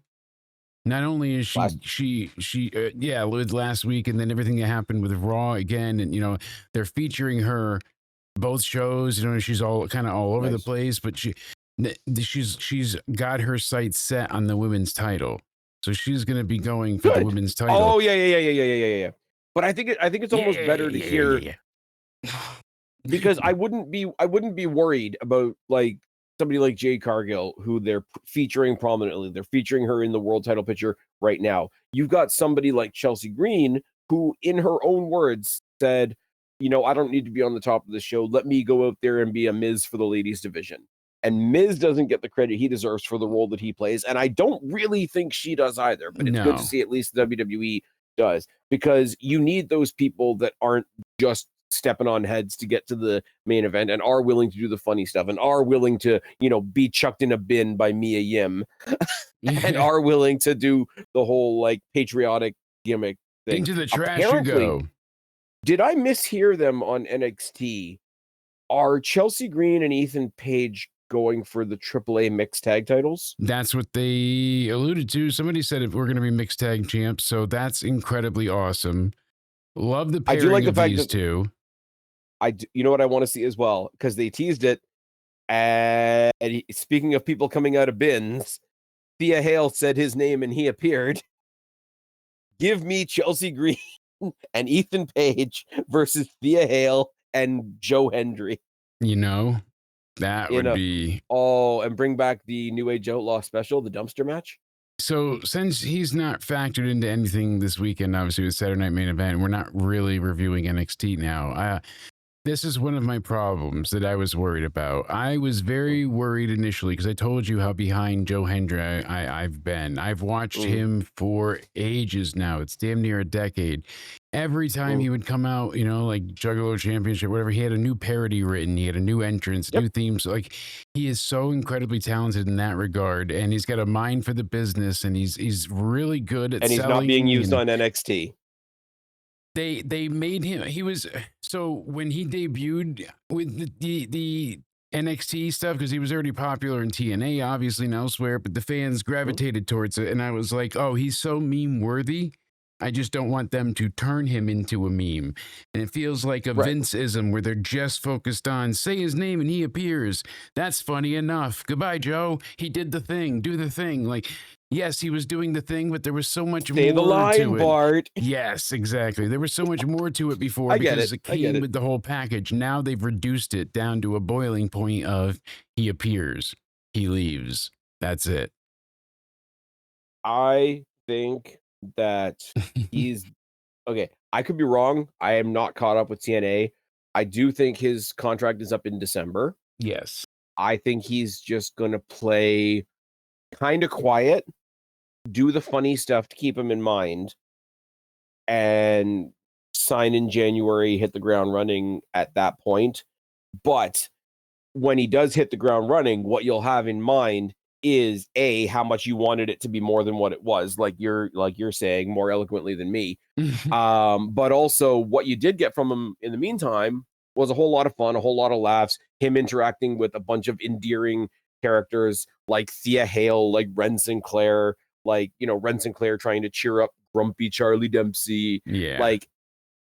Not only is she with last week, and then everything that happened with Raw again, and they're featuring her both shows. She's all kind of all over the place, but she's got her sights set on the women's title, so she's going to be going for the women's title. Oh yeah. But I think it's almost better to hear because I wouldn't be worried about like somebody like Jade Cargill, who they're featuring prominently. They're featuring her in the world title picture right now. You've got somebody like Chelsea Green, who, in her own words, said, I don't need to be on the top of the show. Let me go out there and be a Miz for the ladies division. And Miz doesn't get the credit he deserves for the role that he plays. And I don't really think she does either, but it's good to see at least WWE does, because you need those people that aren't just stepping on heads to get to the main event and are willing to do the funny stuff and are willing to, be chucked in a bin by Mia Yim and are willing to do the whole like patriotic gimmick thing. Into the trash you go. Did I mishear them on NXT? Are Chelsea Green and Ethan Page going for the AAA mixed tag titles? That's what they alluded to. Somebody said if we're going to be mixed tag champs, so that's incredibly awesome. Love the pairing of these two. You know what I want to see as well, because they teased it. And speaking of people coming out of bins, Thea Hale said his name and he appeared. Give me Chelsea Green and Ethan Page versus Thea Hale and Joe Hendry. That would be... Oh, and bring back the New Age Outlaw special, the dumpster match. So since he's not factored into anything this weekend, obviously with Saturday Night Main Event, we're not really reviewing NXT now. This is one of my problems that I was worried about. I was very worried initially because I told you how behind Joe Hendry I've been. I've watched him for ages now. It's damn near a decade. Every time he would come out, like Juggalo Championship, whatever, he had a new parody written. He had a new entrance, new themes. Like, he is so incredibly talented in that regard, and he's got a mind for the business, and he's really good at selling. And he's not being used on NXT. They made him, so when he debuted with the NXT stuff, because he was already popular in TNA, obviously, and elsewhere, but the fans gravitated towards it, and I was like, oh, he's so meme worthy. I just don't want them to turn him into a meme. And it feels like a Vince-ism where they're just focused on say his name and he appears. That's funny enough. Goodbye, Joe. He did the thing. Do the thing. Like, yes, he was doing the thing, but there was so much more the line, to it. Bart. Yes, exactly. There was so much more to it before because it came with the whole package. Now they've reduced it down to a boiling point of he appears, he leaves. That's it. I think that he's okay. I could be wrong. I am not caught up with TNA. I do think his contract is up in December. Yes. I think he's just going to play kind of quiet, do the funny stuff to keep him in mind, and sign in January, hit the ground running at that point. But when he does hit the ground running, what you'll have in mind is how much you wanted it to be more than what it was, like you're saying more eloquently than me. But also what you did get from him in the meantime was a whole lot of fun, a whole lot of laughs, him interacting with a bunch of endearing characters like Thea Hale, like Ren Sinclair, like, you know, Ren Sinclair trying to cheer up grumpy Charlie Dempsey. Yeah. Like,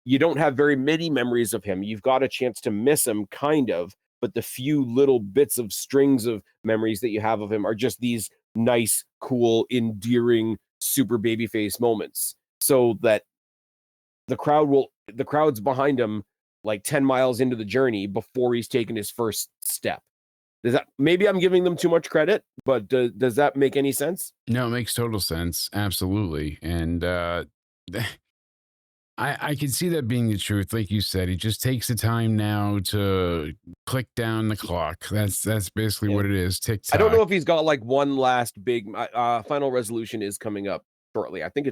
you don't have very many memories of him. You've got a chance to miss him, kind of, but the few little bits of strings of memories that you have of him are just these nice, cool, endearing, super babyface moments. So that the crowd's behind him like 10 miles into the journey before he's taken his first step. Maybe I'm giving them too much credit, but does that make any sense? No, it makes total sense. Absolutely. And I can see that being the truth. Like you said, he just takes the time now to click down the clock. That's basically what it is. Tick tock. I don't know if he's got like one last big Final Resolution is coming up shortly. I think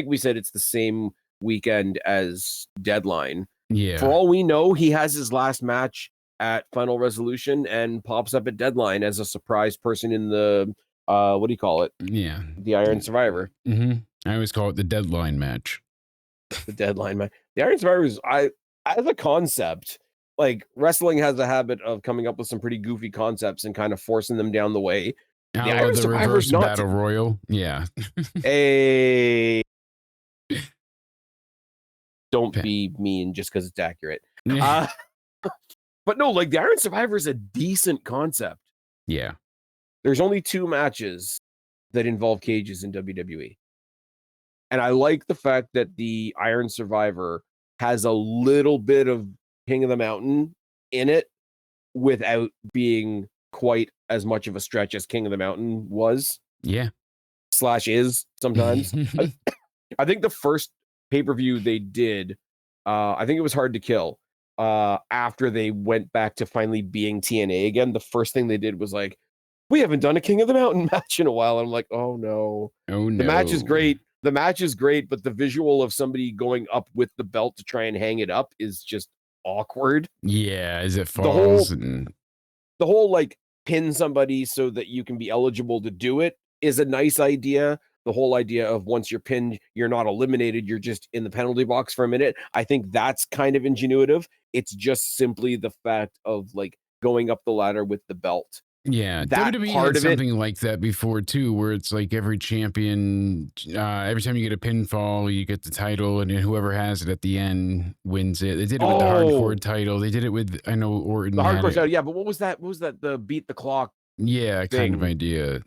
we said it's the same weekend as Deadline. Yeah. For all we know, he has his last match at Final Resolution and pops up at Deadline as a surprise person in the what do you call it? Yeah. The Iron Survivor. I always call it the Deadline match. The Deadline match. The Iron Survivor is, as a concept, like, wrestling has a habit of coming up with some pretty goofy concepts and kind of forcing them down the way. The Iron Survivor's not battle royal. Yeah. Don't be mean just because it's accurate. But no, like, the Iron Survivor is a decent concept. Yeah. There's only 2 matches that involve cages in WWE. And I like the fact that the Iron Survivor has a little bit of King of the Mountain in it without being quite as much of a stretch as King of the Mountain was. Yeah. / is sometimes. I think the first pay-per-view they did, I think it was Hard to Kill. After they went back to finally being TNA again, the first thing they did was like, we haven't done a King of the Mountain match in a while. And I'm like, oh no. The match is great. The match is great, but the visual of somebody going up with the belt to try and hang it up is just awkward. Yeah, as it falls. The whole like pin somebody so that you can be eligible to do it is a nice idea. The whole idea of once you're pinned, you're not eliminated, you're just in the penalty box for a minute. I think that's kind of ingenuitive. It's just simply the fact of like going up the ladder with the belt. Yeah, that WWE part had of something like that before too, where it's like every champion, every time you get a pinfall, you get the title, and then whoever has it at the end wins it. They did it with the hardcore title. They did it with, I know Orton. The hardcore title, yeah, but what was that? What was that? The beat the clock? Yeah, kind of idea.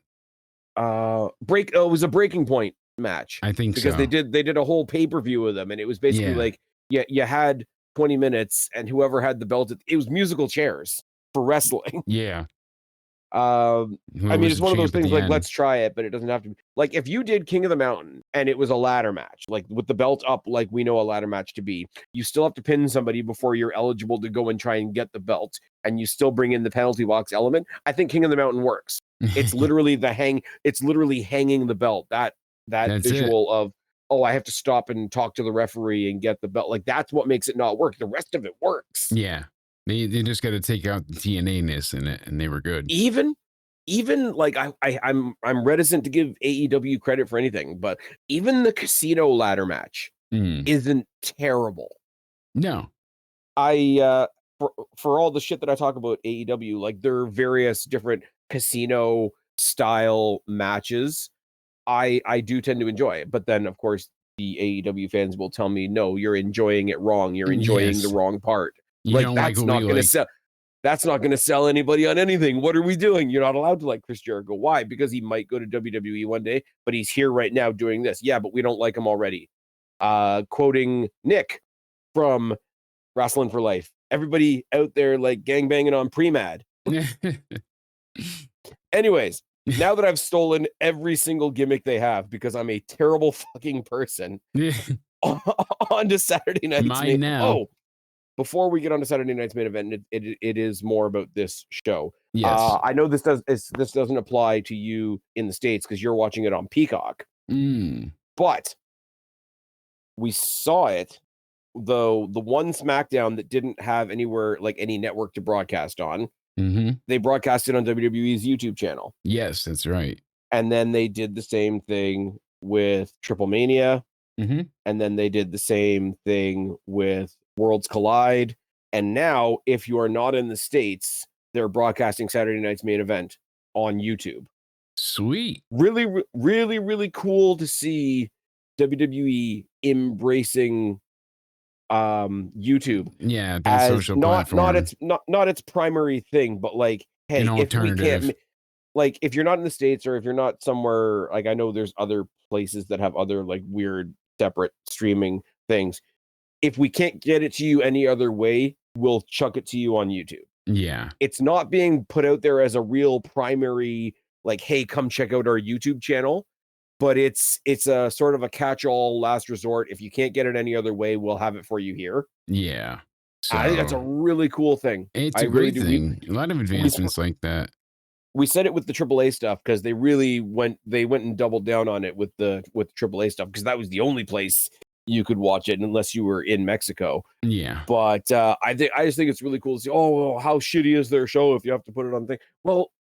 It was a Breaking Point match. I think because so. they did a whole pay-per-view with them, and it was basically like you had 20 minutes, and whoever had the belt, it was musical chairs for wrestling. Yeah. I mean, it's one of those things like, let's try it, but it doesn't have to be. Like, if you did King of the Mountain and it was a ladder match, like with the belt up, like we know a ladder match to be, you still have to pin somebody before you're eligible to go and try and get the belt, and you still bring in the penalty box element. I think King of the Mountain works. It's literally it's literally hanging the belt. That's visual of, oh, I have to stop and talk to the referee and get the belt. Like, that's what makes it not work. The rest of it works. Yeah. They just got to take out the TNA-ness in it, and they were good. Even like I'm reticent to give AEW credit for anything, but even the casino ladder match isn't terrible. No, for all the shit that I talk about AEW, like there are various different casino style matches. I do tend to enjoy it, but then of course the AEW fans will tell me, no, you're enjoying it wrong. You're enjoying the wrong part. That's not going to sell. That's not going to sell anybody on anything. What are we doing? You're not allowed to like Chris Jericho. Why? Because he might go to WWE one day, but he's here right now doing this. Yeah, but we don't like him already. Quoting Nick from Wrestling for Life. Everybody out there like gangbanging on Pre-Mad. Anyways, now that I've stolen every single gimmick they have because I'm a terrible fucking person, on to Saturday night's before we get on to Saturday night's main event, it is more about this show. Yes. I know this doesn't apply to you in the States because you're watching it on Peacock. But we saw it, though, the one SmackDown that didn't have anywhere like any network to broadcast on. They broadcast it on WWE's YouTube channel. Yes, that's right. And then they did the same thing with Triple Mania. And then they did the same thing with Worlds Collide. And now, if you are not in the States, they're broadcasting Saturday night's main event on YouTube. Sweet. Really, really, really cool to see WWE embracing YouTube. Yeah, that as social not platform. not its primary thing, but like, hey, An if we alternative. can't, like, if you're not in the States, or if you're not somewhere, like, I know there's other places that have other like weird separate streaming things. If we can't get it to you any other way, we'll chuck it to you on YouTube. Yeah. It's not being put out there as a real primary, like, hey, come check out our YouTube channel, but it's a sort of a catch-all last resort. If you can't get it any other way, we'll have it for you here. Yeah. So I think that's a really cool thing. It's I a really great do. thing. A lot of advancements like that. We said it with the AAA stuff because they really went and doubled down on it with the AAA stuff, because that was the only place you could watch it unless you were in Mexico. Yeah. But I just think it's really cool to see, oh, well, how shitty is their show if you have to put it on thing. Well,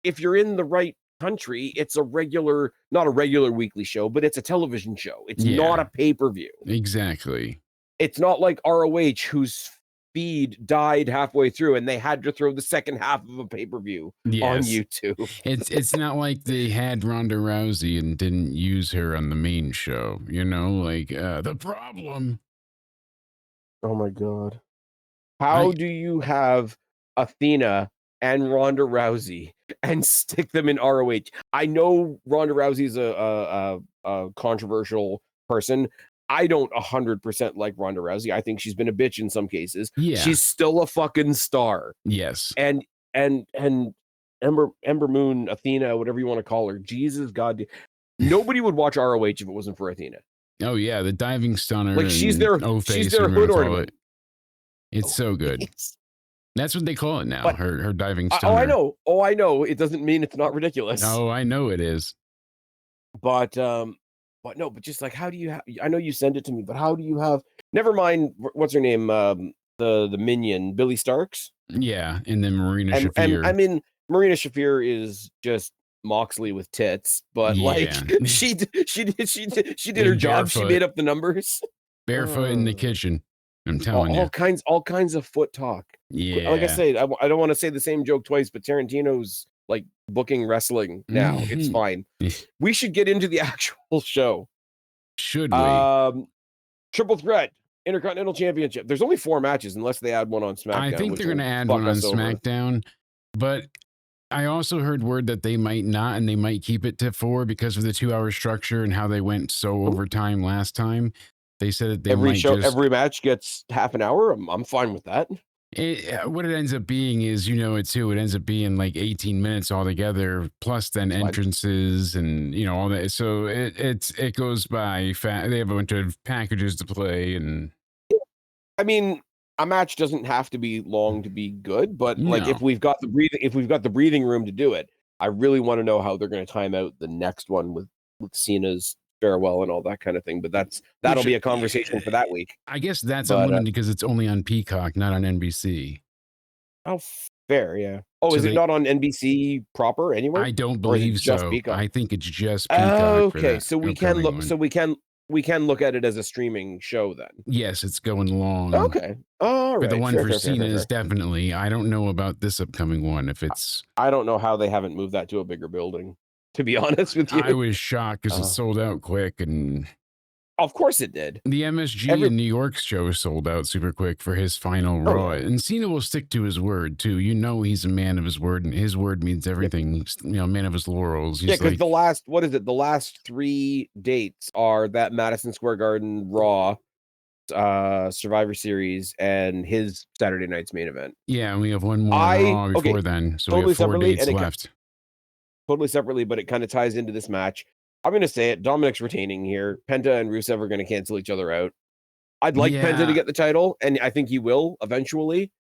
if you're in the right country, it's not a regular weekly show, but it's a television show. It's not a pay-per-view. Exactly. It's not like ROH, whose feed died halfway through and they had to throw the second half of a pay-per-view on YouTube. It's not like they had Ronda Rousey and didn't use her on the main show, like the problem. Oh my God. How do you have Athena and Ronda Rousey and stick them in ROH? I know Ronda Rousey's a controversial person. I don't 100% like Ronda Rousey. I think she's been a bitch in some cases. Yeah. She's still a fucking star. Yes. And Ember Moon, Athena, whatever you want to call her. Jesus God. Nobody would watch ROH if it wasn't for Athena. Oh yeah, the diving stunner. Like, she's their hood ornament. It's so good. That's what they call it now. But, her diving stunner. Oh, I know. It doesn't mean it's not ridiculous. Oh, I know it is. But no, but just like, how do you have, I know you send it to me, but how do you have, never mind, what's her name? The minion, Billy Starks? Yeah, and then Marina Shafir. I mean, Marina Shafir is just Moxley with tits, but like, she did her job. Barefoot. She made up the numbers. Barefoot in the kitchen. I'm telling you. All kinds of foot talk. Yeah. Like I said, I don't want to say the same joke twice, but Tarantino's like booking wrestling now. It's fine. We should get into the actual show. Should we? Triple threat Intercontinental Championship. There's only 4 matches unless they add one on SmackDown. I think they're going to add one on SmackDown, but I also heard word that they might not, and they might keep it to 4 because of the 2-hour structure and how they went so overtime last time. They said that they every match gets half an hour. I'm fine with that. What it ends up being is, it ends up being like 18 minutes altogether, plus then entrances and all that. So it goes by fast. They have a bunch of packages to play, and I mean, a match doesn't have to be long to be good, but like, if we've got the breathing room to do it, I really want to know how they're going to time out the next one with Cena's farewell and all that kind of thing. But that'll be a conversation for that week. I guess that's unlimited because it's only on Peacock, not on NBC. Oh, fair, yeah. Oh, so is it not on NBC proper anywhere? I don't believe so. I think it's just Peacock. Okay, so we can look. So we can look at it as a streaming show then. Yes, it's going long. Okay, all right. But the one for Cena is definitely. I don't know about this upcoming one. If it's, I don't know how they haven't moved that to a bigger building. To be honest with you, I was shocked because it sold out quick, and of course it did. The MSG in New York's show sold out super quick for his final Raw, and Cena will stick to his word too. He's a man of his word, and his word means everything. Man of his laurels. He's because the last 3 dates are that Madison Square Garden Raw, Survivor Series, and his Saturday night's main event. Yeah, and we have one more Raw before then, so we have 4 dates left. Totally separately, but it kind of ties into this match. I'm going to say it. Dominic's retaining here. Penta and Rusev are going to cancel each other out. I'd like Penta to get the title, and I think he will eventually.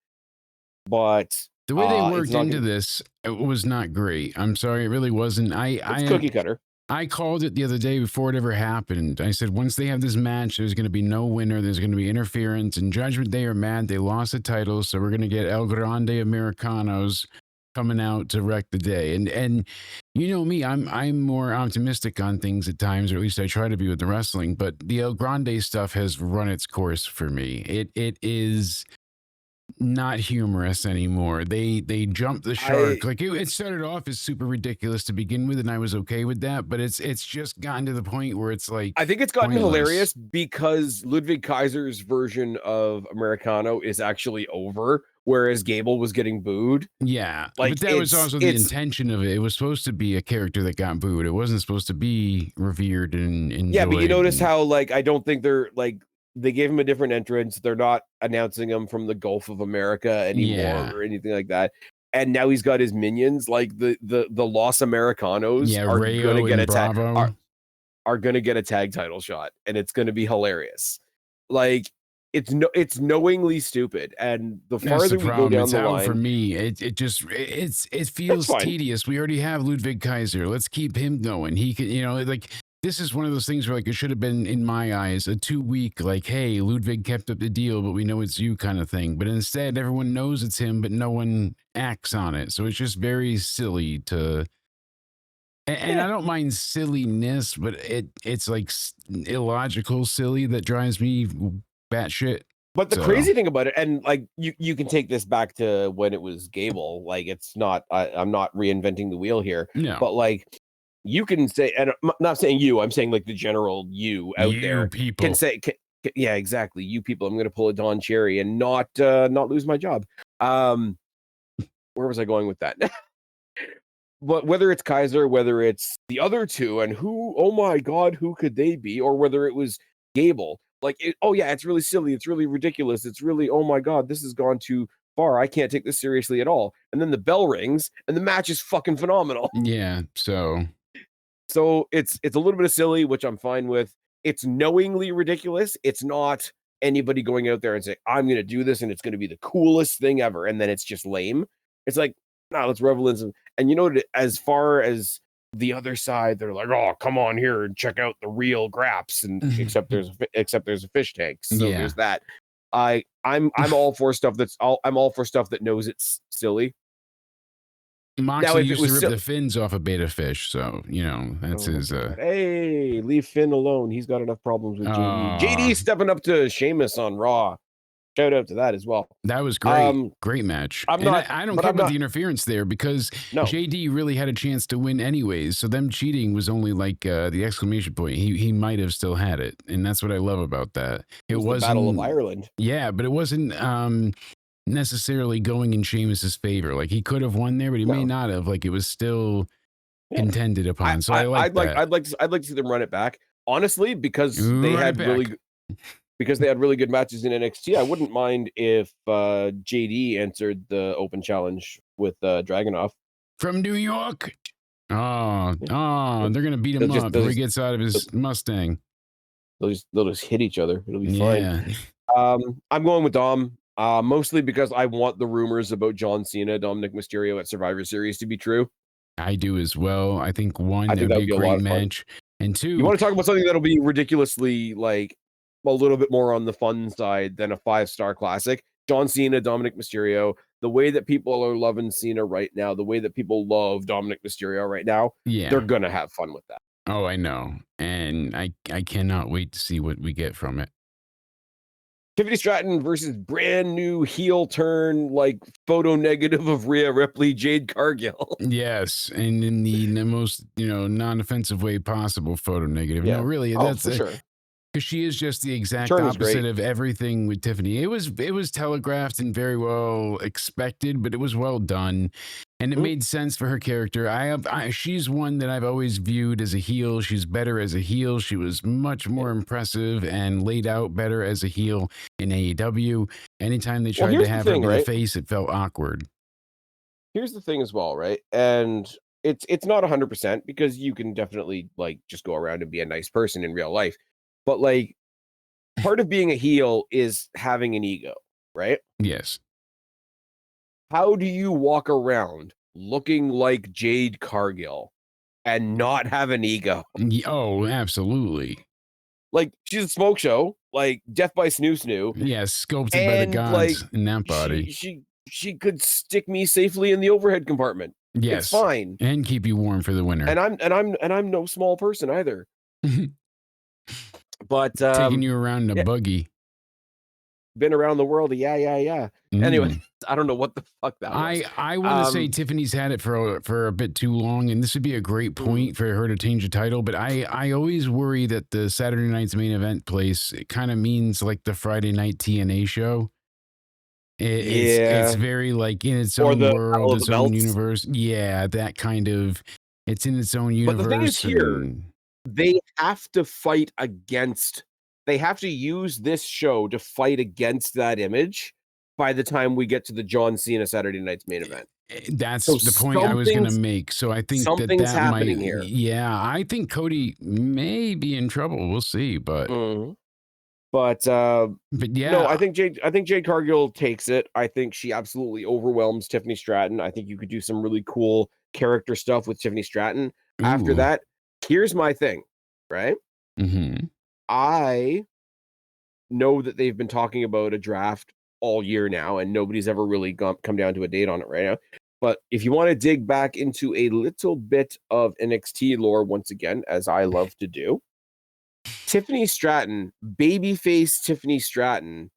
But the way they worked into this, it was not great. I'm sorry, it really wasn't. It's cookie cutter. I called it the other day before it ever happened. I said, once they have this match, there's going to be no winner. There's going to be interference. And Judgment Day are mad. They lost the title. So we're going to get El Grande Americanos coming out to wreck the day. And you know me, I'm more optimistic on things at times, or at least I try to be with the wrestling. But the El Grande stuff has run its course for me. It is not humorous anymore. They jumped the shark. Like it started off as super ridiculous to begin with, and I was okay with that. But it's just gotten to the point where it's like I think it's gotten pointless. hilarious because Ludwig Kaiser's version of Americano is actually over, whereas Gable was getting booed. Yeah, Like, but that was also the intention of it. It was supposed to be a character that got booed. It wasn't supposed to be revered and enjoyed. Yeah, but you notice how, like, I don't think they're like, they gave him a different entrance. They're not announcing him from the Gulf of America anymore or anything like that. And now he's got his minions, like the Los Americanos are Rayo gonna get and Bravo. are gonna get a tag title shot, and it's gonna be hilarious. Like, it's knowingly stupid, and the farther we go down the line, for me, it feels tedious. We already have Ludwig Kaiser. Let's keep him going. He can, like, this is one of those things where, like, it should have been, in my eyes, a 2-week, like, hey, Ludwig kept up the deal, but we know it's you kind of thing. But instead, everyone knows it's him, but no one acts on it. So it's just very silly to. And I don't mind silliness, but it's like illogical silly that drives me batshit. But the crazy thing about it, and like you can take this back to when it was Gable. Like, it's not. I'm not reinventing the wheel here. No. But like, you can say, and I'm not saying you. I'm saying like the general you out there people can say, yeah, exactly. You people. I'm going to pull a Don Cherry and not lose my job. Where was I going with that? But whether it's Kaiser, whether it's the other two, and who, oh my God, who could they be? Or whether it was Gable, like, oh yeah, it's really silly. It's really ridiculous. It's really, oh my God, this has gone too far. I can't take this seriously at all. And then the bell rings and the match is fucking phenomenal. Yeah. So it's a little bit of silly, which I'm fine with. It's knowingly ridiculous. It's not anybody going out there and saying, I'm going to do this and it's going to be the coolest thing ever. And then it's just lame. It's like, nah, let's revel in some. And you know, as far as the other side, they're like, oh, come on here and check out the real graps. And except there's a fish tank. So there's that. I'm all for stuff I'm all for stuff that knows it's silly. Moxley used to rip the fins off a beta fish, so that's his. Hey, leave Finn alone. He's got enough problems with JD. JD stepping up to Sheamus on Raw. Shout out to that as well. That was great. Great match. I don't care about the interference there because JD really had a chance to win anyways. So them cheating was only like the exclamation point. He might have still had it, and that's what I love about that. It wasn't the Battle of Ireland. Yeah, but it wasn't necessarily going in Sheamus's favor. Like, he could have won there, but he may not have. Like, it was still contended upon. So I'd like to see them run it back, honestly, because they had really good matches in NXT. I wouldn't mind if JD answered the open challenge with Dragunov from New York. Oh, they're gonna beat him up before he gets out of his Mustang. They'll just hit each other. It'll be fine. I'm going with Dom. Mostly because I want the rumors about John Cena, Dominic Mysterio at Survivor Series to be true. I do as well. I think that'd be a great match. And two, you want to talk about something that'll be ridiculously, like, a little bit more on the fun side than a 5-star classic. John Cena, Dominic Mysterio, the way that people are loving Cena right now, the way that people love Dominic Mysterio right now, they're gonna have fun with that. Oh, I know. And I cannot wait to see what we get from it. Tiffany Stratton versus brand new heel turn, like, photo negative of Rhea Ripley, Jade Cargill. Yes, and in the most non-offensive way possible, photo negative. Yeah. No, really, that's for sure. Because she is just the exact opposite of everything with Tiffany. It was telegraphed and very well expected, but it was well done, and it made sense for her character. She's one that I've always viewed as a heel. She's better as a heel. She was much more impressive and laid out better as a heel in AEW. Anytime they tried to have her in the face, it felt awkward. Here's the thing as well, right? And it's not 100% because you can definitely, like, just go around and be a nice person in real life. But, like, part of being a heel is having an ego, right? Yes. How do you walk around looking like Jade Cargill and not have an ego. Oh, absolutely. Like, she's a smoke show, like Death by Snoo Snoo. Yeah, sculpted by the And like gods in that body. she could stick me safely in the overhead compartment. It's Yes, fine. and keep you warm for the winter. And I'm no small person either. But taking you around in a yeah, buggy. been around the world. Yeah. Anyway, I don't know what the fuck that was. I want to say Tiffany's had it for a bit too long, and this would be a great point for her to change the title. But I always worry that the Saturday night's main event place, it kind of means like the Friday night TNA show. It's very like in its own world, its own universe. Yeah, that kind of. It's in its own universe. But the thing is here, they have to fight against. They have to use this show to fight against that image by the time we get to the John Cena Saturday night's main event. That's the point I was going to make. So I think something's happening here. Yeah, I think Cody may be in trouble. We'll see, but yeah, no, I think Jade Cargill takes it. I think she absolutely overwhelms Tiffany Stratton. I think you could do some really cool character stuff with Tiffany Stratton. Ooh. After that, here's my thing, right? I know that they've been talking about a draft all year now, and nobody's ever really come down to a date on it right now. But if you want to dig back into a little bit of NXT lore once again, as I love to do, Tiffany Stratton, babyface Tiffany Stratton,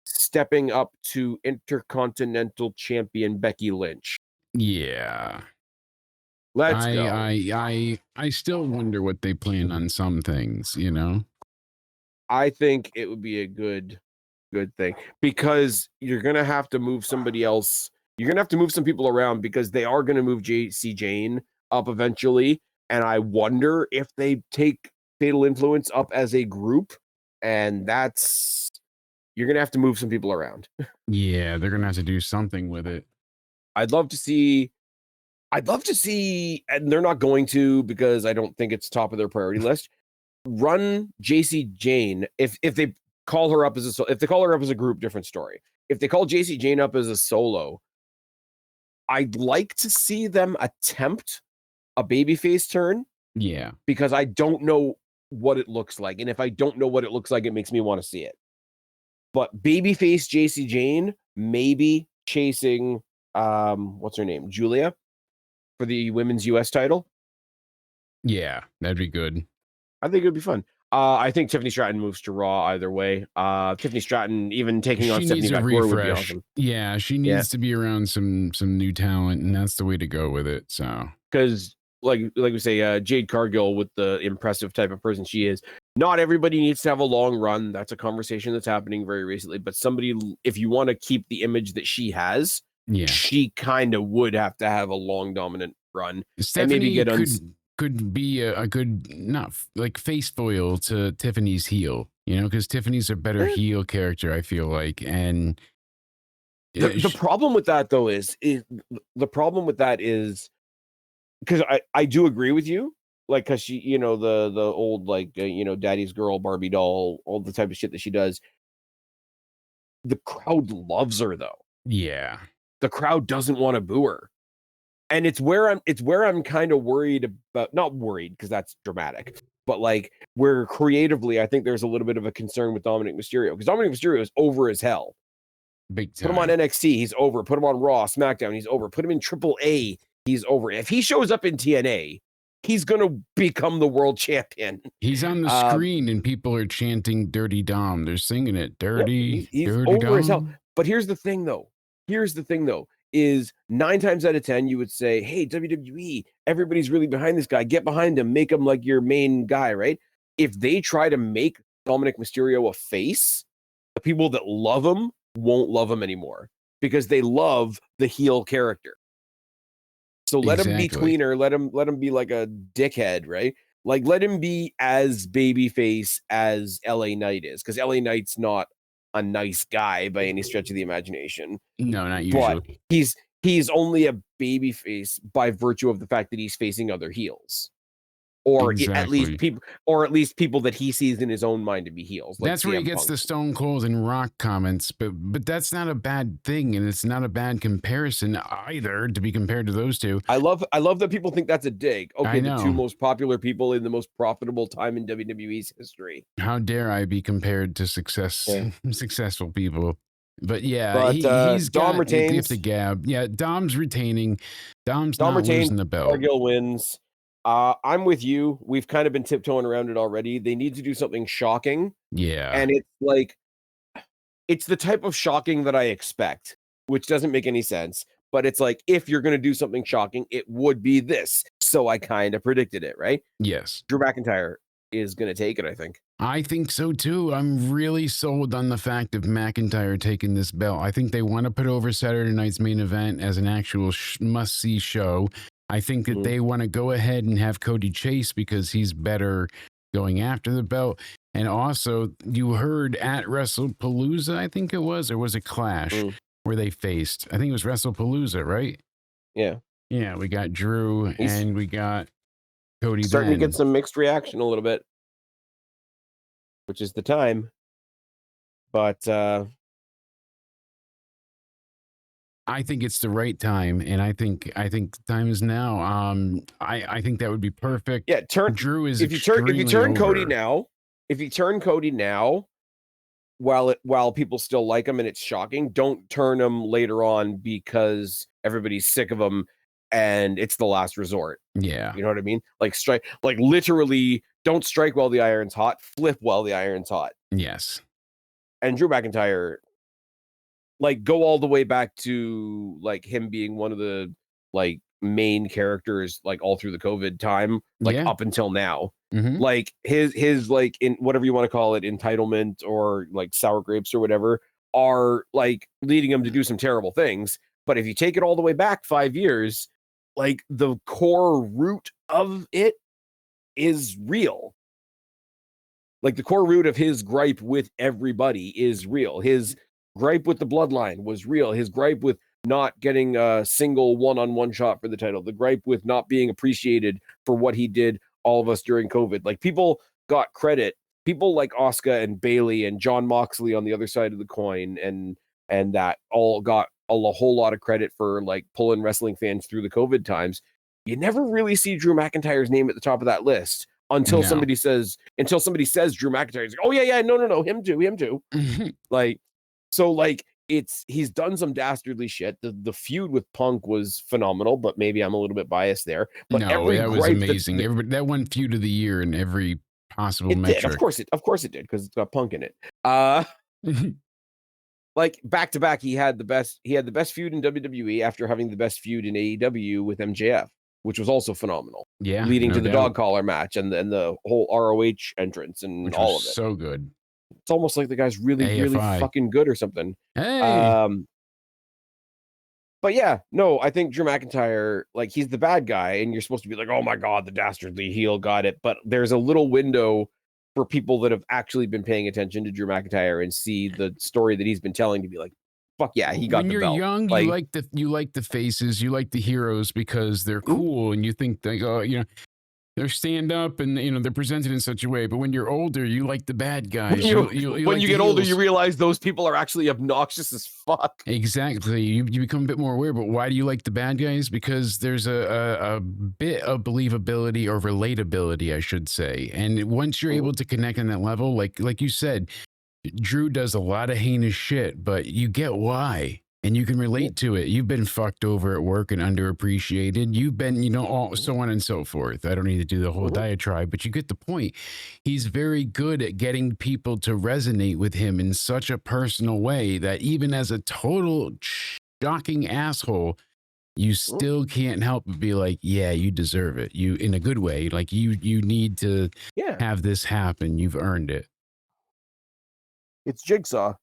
stepping up to Intercontinental Champion Becky Lynch. Yeah. Let's go. I still wonder what they plan on some things, you know? I think it would be a good thing, because you're going to have to move somebody else. You're going to have to move some people around, because they are going to move JC Jane up eventually. And I wonder if they take Fatal Influence up as a group, and you're going to have to move some people around. Yeah, they're going to have to do something with it. I'd love to see, and they're not going to, because I don't think it's top of their priority list, run JC Jane. If they call her up as a group, different story. If they call JC Jane up as a solo, I'd like to see them attempt a babyface turn. Yeah. Because I don't know what it looks like. And if I don't know what it looks like, it makes me want to see it. But babyface JC Jane, maybe chasing what's her name? Julia, for the women's US title. Yeah, that'd be good. I think it would be fun. I think Tiffany Stratton moves to Raw either way. Tiffany Stratton even taking on Stephanie McMahon would be awesome. Yeah, she needs to be around some new talent, and that's the way to go with it. So, because like we say, Jade Cargill, with the impressive type of person she is, not everybody needs to have a long run. That's a conversation that's happening very recently. But somebody, if you want to keep the image that she has, she kind of would have to have a long dominant run. Stephanie and maybe get could be a good, not like face foil to Tiffany's heel, you know, because Tiffany's a better heel character, I feel like. And the problem with that, though, is because I do agree with you, like, because she, you know, the old, like, you know, daddy's girl, Barbie doll, all the type of shit that she does. The crowd loves her, though. Yeah, the crowd doesn't want to boo her. And it's where I'm kind of worried about, not worried because that's dramatic, but like where creatively I think there's a little bit of a concern with Dominic Mysterio, because Dominic Mysterio is over as hell. Big time. Put him on NXT, he's over. Put him on Raw, SmackDown, he's over. Put him in AAA, he's over. If he shows up in TNA, he's gonna become the world champion. He's on the screen and people are chanting "Dirty Dom." They're singing it, "Dirty, he's Dirty over Dom." As hell. But here's the thing, though. Is 9 times out of 10 you would say, hey, WWE, everybody's really behind this guy, get behind him, make him like your main guy, right? If they try to make Dominic Mysterio a face, the people that love him won't love him anymore, because they love the heel character. So let him be tweener, let him be like a dickhead, right? Like, let him be as babyface as LA Knight is, because LA Knight's not a nice guy by any stretch of the imagination. No, not usually. But he's only a babyface by virtue of the fact that he's facing other heels. or Exactly. at least people that he sees in his own mind to be heels, like That's where he CM gets Punk. the Stone Cold and Rock comments, but that's not a bad thing, and it's not a bad comparison either to be compared to those two. I love that people think that's a dig. I Okay, the two know. most popular people in the most profitable time in WWE's history. How dare I be compared to Yeah. successful people? But yeah, But he's Dom got the gift retains. of gab. Yeah, Dom's retaining. Dom's Dom not retains. losing the belt. Cargill wins. I'm with you. We've kind of been tiptoeing around it already. They need to do something shocking, Yeah. and it's like it's the type of shocking that I expect, which doesn't make any sense. But it's like if you're going to do something shocking, it would be this. So I kind of predicted it, right? Yes. Drew McIntyre is going to take it, I think. I think so too. I'm really sold on the fact of McIntyre taking this belt. I think they want to put over Saturday night's main event as an actual must-see show. I think that they want to go ahead and have Cody Chase because he's better going after the belt. And also, you heard at WrestlePalooza, I think it was, or was it Clash where they faced? I think it was WrestlePalooza, right? Yeah. Yeah, we got Drew and we got Cody Starting Ben. to get some mixed reaction a little bit, which is the time. But I think it's the right time, and I think the time is now. I think that would be perfect. Yeah, Drew is if you turn Cody over. now, while people still like him and it's shocking, don't turn him later on because everybody's sick of him and it's the last resort. Yeah. You know what I mean? Like literally don't strike while the iron's hot, flip while the iron's hot. Yes. And Drew McIntyre, like, go all the way back to like him being one of the like main characters like all through the COVID time, like up until now. Like his like in whatever you want to call it, entitlement or like sour grapes or whatever, are like leading him to do some terrible things. But if you take it all the way back 5 years, like the core root of it is real. Like the core root of his gripe with everybody is real. His gripe with the bloodline was real. His gripe with not getting a single one-on-one shot for the title, the gripe with not being appreciated for what he did all of us during COVID. Like people got credit. People like Asuka and Bayley and John Moxley on the other side of the coin and that all got a whole lot of credit for like pulling wrestling fans through the COVID times. You never really see Drew McIntyre's name at the top of that list until somebody says Drew McIntyre. He's like, oh yeah, no, him too. Like, so like he's done some dastardly shit. The feud with Punk was phenomenal, but maybe I'm a little bit biased there. But no, that was amazing. Everybody, that won feud of the year in every possible metric. Did. Of course it did, because it's got Punk in it. Like back to back, he had the best feud in WWE after having the best feud in AEW with MJF, which was also phenomenal. Yeah, leading to the dog collar match and the whole ROH entrance and which all was of it. So good. It's almost like the guy's really fucking good or something. Hey. But yeah, no, I think Drew McIntyre, like, he's the bad guy, and you're supposed to be like, oh my god, the dastardly heel got it. But there's a little window for people that have actually been paying attention to Drew McIntyre and see the story that he's been telling to be like, fuck yeah, he got the belt. When you're young, you like the faces, you like the heroes because they're cool, and you think like, oh, you know, they're stand up and you know they're presented in such a way. But when you're older, you like the bad guys. When you get older, you realize those people are actually obnoxious as fuck. Exactly. You become a bit more aware. But why do you like the bad guys? Because there's a bit of believability or relatability, I should say. And once you're able to connect on that level, like you said, Drew does a lot of heinous shit, but you get why. And you can relate to it. You've been fucked over at work and underappreciated. You've been, you know, all so on and so forth. I don't need to do the whole diatribe, but you get the point. He's very good at getting people to resonate with him in such a personal way that even as a total shocking asshole, you still can't help but be like, yeah, you deserve it. You, in a good way, like you need to have this happen. You've earned it. It's Jigsaw.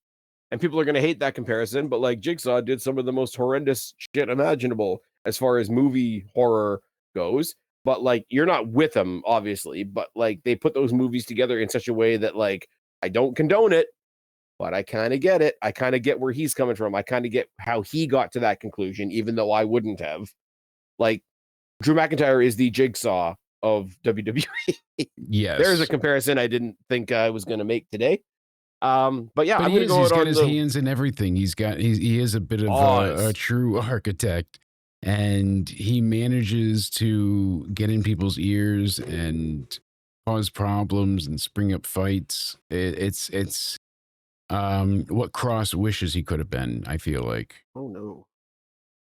And people are going to hate that comparison, but like Jigsaw did some of the most horrendous shit imaginable as far as movie horror goes. But like, you're not with them, obviously, but like they put those movies together in such a way that like, I don't condone it, but I kind of get it. I kind of get where he's coming from. I kind of get how he got to that conclusion, even though I wouldn't have. Like, Drew McIntyre is the Jigsaw of WWE. Yes. There's a comparison I didn't think I was going to make today. But yeah, I'm going to go he's out got on his the hands in everything. He is a bit of a true architect, and he manages to get in people's ears and cause problems and spring up fights. It's what Cross wishes he could have been, I feel like. Oh no.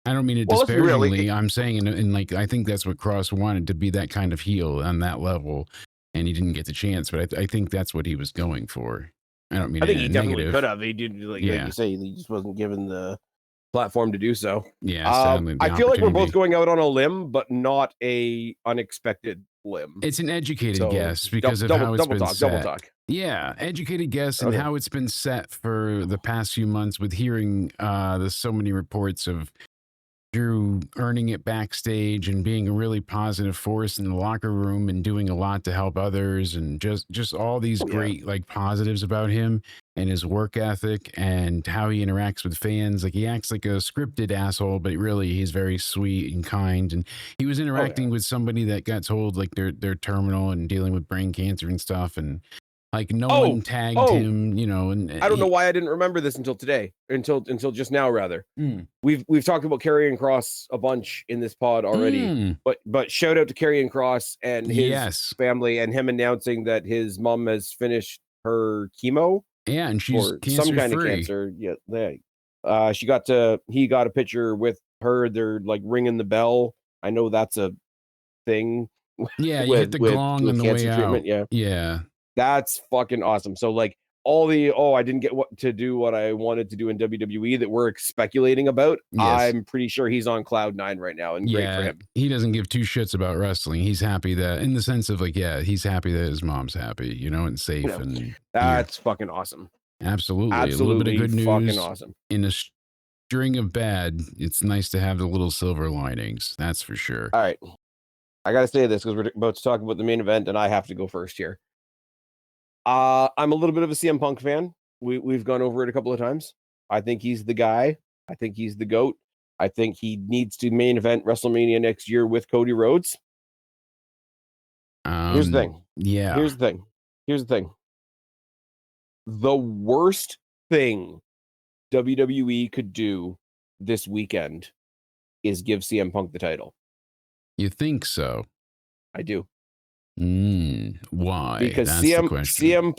I don't mean it Well, let's be real, disparagingly. I'm saying in like I think that's what Cross wanted, to be that kind of heel on that level, and he didn't get the chance. But I think that's what he was going for. I don't mean I think it he in a definitely negative. could have. He did, like you say, he just wasn't given the platform to do so. Yeah, sadly, I feel like we're both going out on a limb, but not a unexpected limb. It's an educated So, guess because of how it's been set. Double talk. Yeah, educated guess and how it's been set for the past few months, with hearing there's so many reports of Drew earning it backstage and being a really positive force in the locker room and doing a lot to help others, and just all these great like positives about him and his work ethic and how he interacts with fans. Like, he acts like a scripted asshole, but really he's very sweet and kind. And he was interacting with somebody that got told like they're terminal and dealing with brain cancer and stuff, and like no one tagged him, you know. And I don't know why I didn't remember this until today, until just now rather. We've talked about Karrion Kross a bunch in this pod already, but shout out to Karrion Kross and his family, and him announcing that his mom has finished her chemo. Yeah, and she's some kind of cancer. Yeah, he got a picture with her. They're like ringing the bell. I know that's a thing. Yeah, you hit the gong on the way out. Yeah. That's fucking awesome. So like all the I didn't get to do what I wanted to do in WWE that we're speculating about. I'm pretty sure he's on cloud 9 right now, and great for him. He doesn't give two shits about wrestling. He's happy that, in the sense of like, he's happy that his mom's happy, you know, and safe. And that's fucking awesome. Absolutely. A little bit of good news. Fucking awesome. In a string of bad, it's nice to have the little silver linings. That's for sure. All right. I got to say this because we're about to talk about the main event, and I have to go first here. I'm a little bit of a CM Punk fan. We've gone over it a couple of times. I think he's the guy. I think he's the GOAT. I think he needs to main event WrestleMania next year with Cody Rhodes. Here's the thing. Here's the thing. The worst thing WWE could do this weekend is give CM Punk the title. You think so? I do. Why? Because that's the question.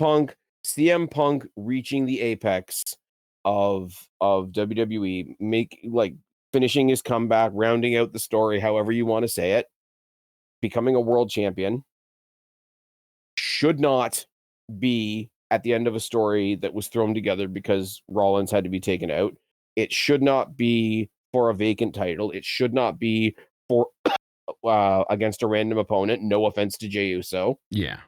CM Punk reaching the apex of WWE, finishing his comeback, rounding out the story, however you want to say it, becoming a world champion, should not be at the end of a story that was thrown together because Rollins had to be taken out. It should not be for a vacant title. It should not be for against a random opponent. No offense to Jey Uso. Yeah.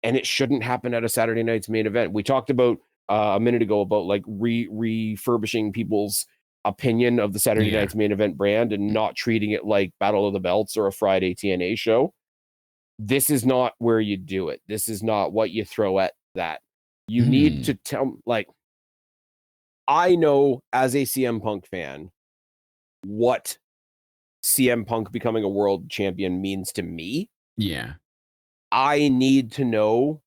And it shouldn't happen at a Saturday night's main event. We talked about a minute ago about like refurbishing people's opinion of the Saturday night's main event brand and not treating it like Battle of the Belts or a Friday TNA show. This is not where you do it. This is not what you throw at that. You need to tell, like, I know as a CM Punk fan what CM Punk becoming a world champion means to me. Yeah. I need to know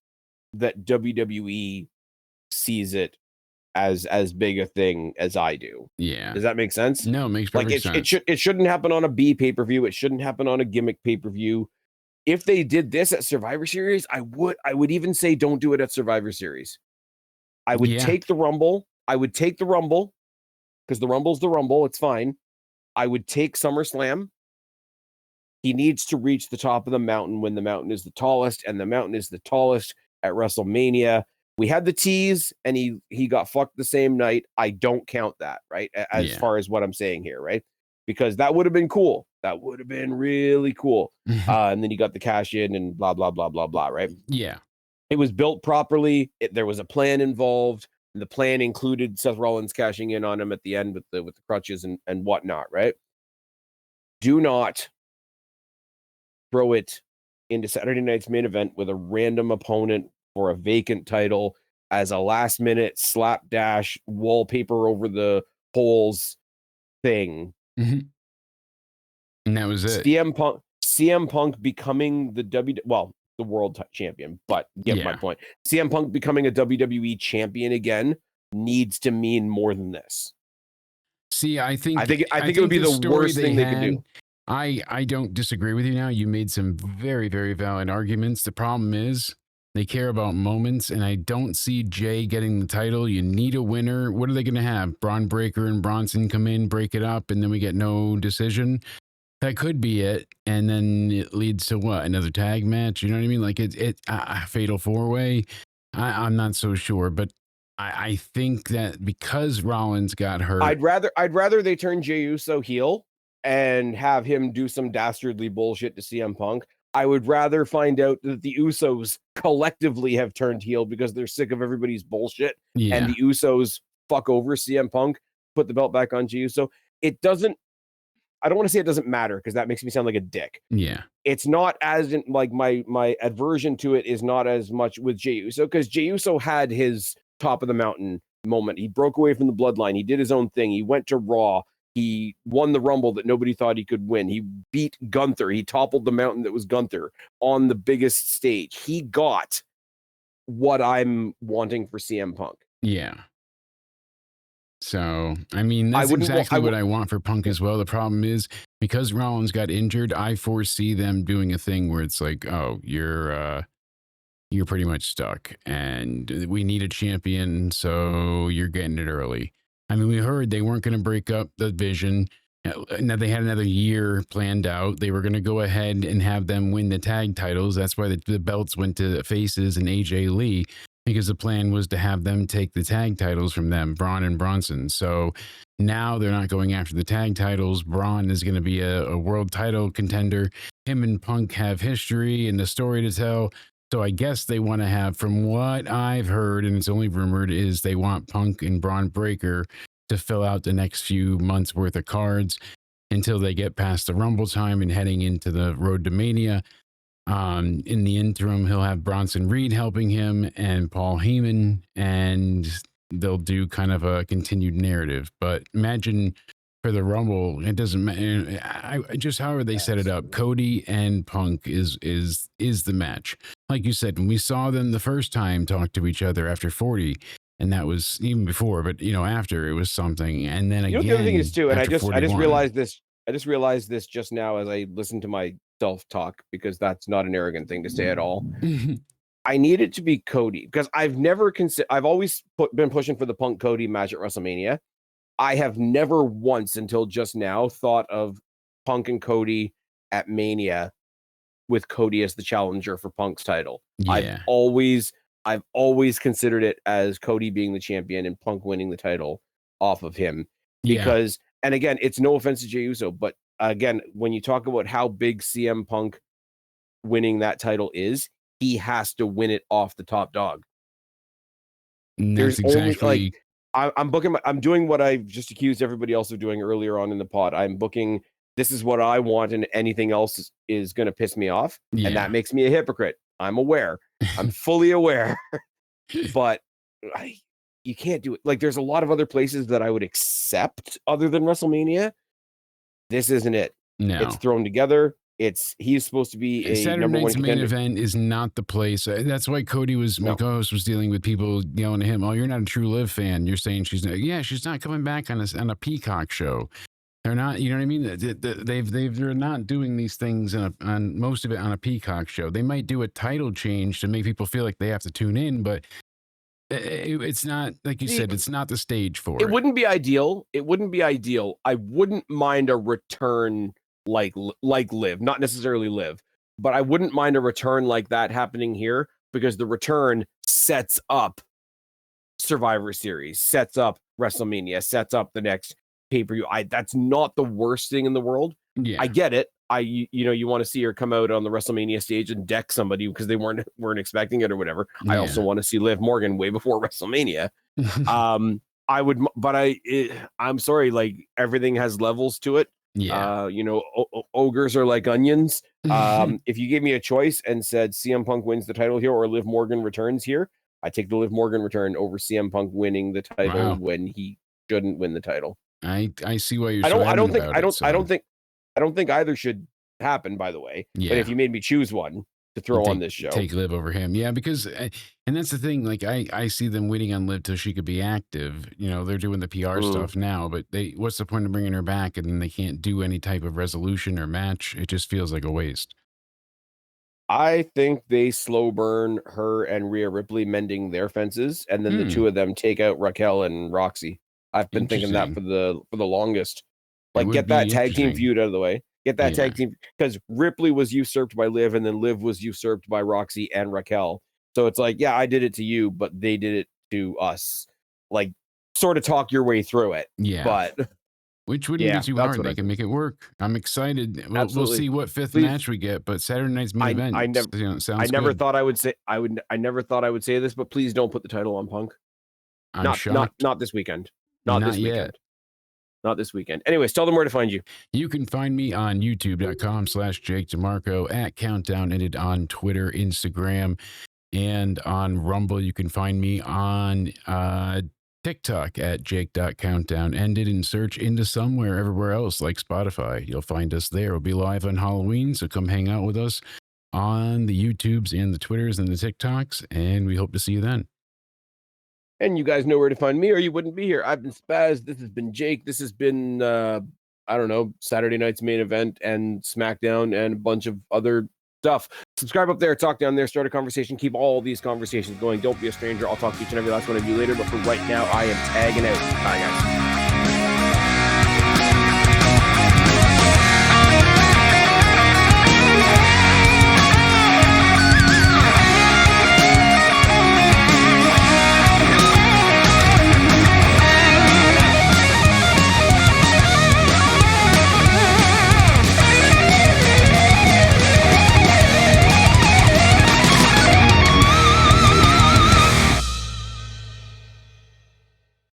that WWE sees it as big a thing as I do. Yeah. Does that make sense? No, it makes perfect sense. It shouldn't happen on a B pay-per-view. It shouldn't happen on a gimmick pay-per-view. If they did this at Survivor Series, I would even say don't do it at Survivor Series. I would take the Rumble. I would take the Rumble because the Rumble's the Rumble. It's fine. I would take SummerSlam. He needs to reach the top of the mountain when the mountain is the tallest, and the mountain is the tallest at WrestleMania. We had the tease, and he got fucked the same night. I don't count that, right? As far as what I'm saying here, right? Because that would have been cool. That would have been really cool. And then you got the cash in and blah, blah, blah, blah, blah, right? Yeah. It was built properly. There was a plan involved. And the plan included Seth Rollins cashing in on him at the end with the crutches and whatnot, right? Do not throw it into Saturday night's main event with a random opponent for a vacant title as a last minute slapdash wallpaper over the holes thing. And that was it. CM CM Punk becoming the the world champion, but get my point. CM Punk becoming a WWE champion again needs to mean more than this. See, I think it would be the worst thing they could do. I don't disagree with you now. You made some very, very valid arguments. The problem is they care about moments, and I don't see Jay getting the title. You need a winner. What are they going to have? Braun Breaker and Bronson come in, break it up, and then we get no decision? That could be it. And then it leads to what? Another tag match? You know what I mean? Like fatal four-way? I'm not so sure, but I think that because Rollins got hurt, I'd rather they turn Jey Uso heel and have him do some dastardly bullshit to CM Punk. I would rather find out that the Usos collectively have turned heel because they're sick of everybody's bullshit, and the Usos fuck over CM Punk, put the belt back on Jey Uso. It doesn't. I don't want to say it doesn't matter because that makes me sound like a dick. Yeah, it's not as in, like my aversion to it is not as much with Jey Uso, because Jey Uso had his top of the mountain moment. He broke away from the bloodline. He did his own thing. He went to Raw. He won the Rumble that nobody thought he could win. He beat Gunther. He toppled the mountain that was Gunther on the biggest stage. He got what I'm wanting for CM Punk. Yeah. So, I mean, that's exactly what I want for Punk as well. The problem is, because Rollins got injured, I foresee them doing a thing where it's like, oh, you're pretty much stuck, and we need a champion, so you're getting it early. I mean, we heard they weren't going to break up the division. Now they had another year planned out. They were going to go ahead and have them win the tag titles. That's why the belts went to Faces and AJ Lee, because the plan was to have them take the tag titles from them, Braun and Bronson. So now they're not going after the tag titles. Braun is going to be a world title contender. Him and Punk have history and the story to tell. So I guess they want to have, from what I've heard, and it's only rumored, is they want Punk and Braun Breaker to fill out the next few months worth of cards until they get past the Rumble time and heading into the Road to Mania. In the interim, he'll have Bronson Reed helping him and Paul Heyman, and they'll do kind of a continued narrative. But imagine for the Rumble, it doesn't matter. Just however they set it up, Cody and Punk is the match. Like you said, when we saw them the first time talk to each other after 40, and that was even before, but after, it was something. And then again, the other thing is too, and I just 41. realized this. I just realized this just now as I listened to my self-talk, because that's not an arrogant thing to say at all. I need it to be Cody, because I've always been pushing for the Punk Cody match at WrestleMania. I have never once until just now thought of Punk and Cody at Mania with Cody as the challenger for Punk's title. Yeah. I've always considered it as Cody being the champion and Punk winning the title off of him. Because, and again, it's no offense to Jey Uso, but again, when you talk about how big CM Punk winning that title is, he has to win it off the top dog. There's exactly... I'm doing what I just accused everybody else of doing earlier on in the pod. I'm booking, this is what I want, and anything else is going to piss me off. Yeah. And that makes me a hypocrite. I'm aware. I'm fully aware. But you can't do it. Like, there's a lot of other places that I would accept other than WrestleMania. This isn't it. No. It's thrown together. He's supposed to be a Saturday number night's one main contender. event is not the place. That's why Cody my co-host was dealing with people yelling at him, "Oh, you're not a True Live fan. You're saying she's not coming back on a Peacock show." They're not, you know what I mean? They're not doing these things on most of it on a Peacock show. They might do a title change to make people feel like they have to tune in, but it's not, like you said, it's not the stage for it. It wouldn't be ideal. It wouldn't be ideal. I wouldn't mind a return like Live, not necessarily Live, but I wouldn't mind a return like that happening here, because the return sets up Survivor Series, sets up WrestleMania, sets up the next pay-per-view. That's not the worst thing in the world. Yeah. I get it. You want to see her come out on the WrestleMania stage and deck somebody because they weren't expecting it or whatever. Yeah. I also want to see Liv Morgan way before WrestleMania. I would, but I'm sorry, like, everything has levels to it. Yeah. Ogres are like onions. If you gave me a choice and said CM Punk wins the title here or Liv Morgan returns here, I take the Liv Morgan return over CM Punk winning the title when he shouldn't win the title. I see why you're. I don't think either should happen, by the way. Yeah. But if you made me choose one to throw on this show, take Liv over him. Yeah, because and that's the thing. Like I see them waiting on Liv till she could be active. You know, they're doing the PR stuff now, but what's the point of bringing her back and then they can't do any type of resolution or match? It just feels like a waste. I think they slow burn her and Rhea Ripley mending their fences, and then the two of them take out Raquel and Roxy. I've been thinking that for the longest. Like, get that tag team feud out of the way. Get that tag team, because Ripley was usurped by Liv, and then Liv was usurped by Roxy and Raquel. So it's like, yeah, I did it to you, but they did it to us. Like, sort of talk your way through it. Yeah. But which wouldn't be too hard. They can make it work. I'm excited. We'll see what fifth match we get, but Saturday night's main event. I never thought I would say I never thought I would say this, but please don't put the title on Punk. I'm shocked. Not this weekend. Not this weekend. Yet. Not this weekend. Anyways, tell them where to find you. You can find me on youtube.com/Jake DeMarco, at Countdown Ended on Twitter, Instagram, and on Rumble. You can find me on TikTok at Jake.CountdownEnded, and search into somewhere everywhere else like Spotify. You'll find us there. We'll be live on Halloween, so come hang out with us on the YouTubes and the Twitters and the TikToks, and we hope to see you then. And you guys know where to find me, or you wouldn't be here. I've been Spaz. This has been Jake. This has been, I don't know, Saturday night's main event and SmackDown and a bunch of other stuff. Subscribe up there, talk down there, start a conversation, keep all these conversations going. Don't be a stranger. I'll talk to each and every last one of you later, but for right now, I am tagging out. Bye, guys.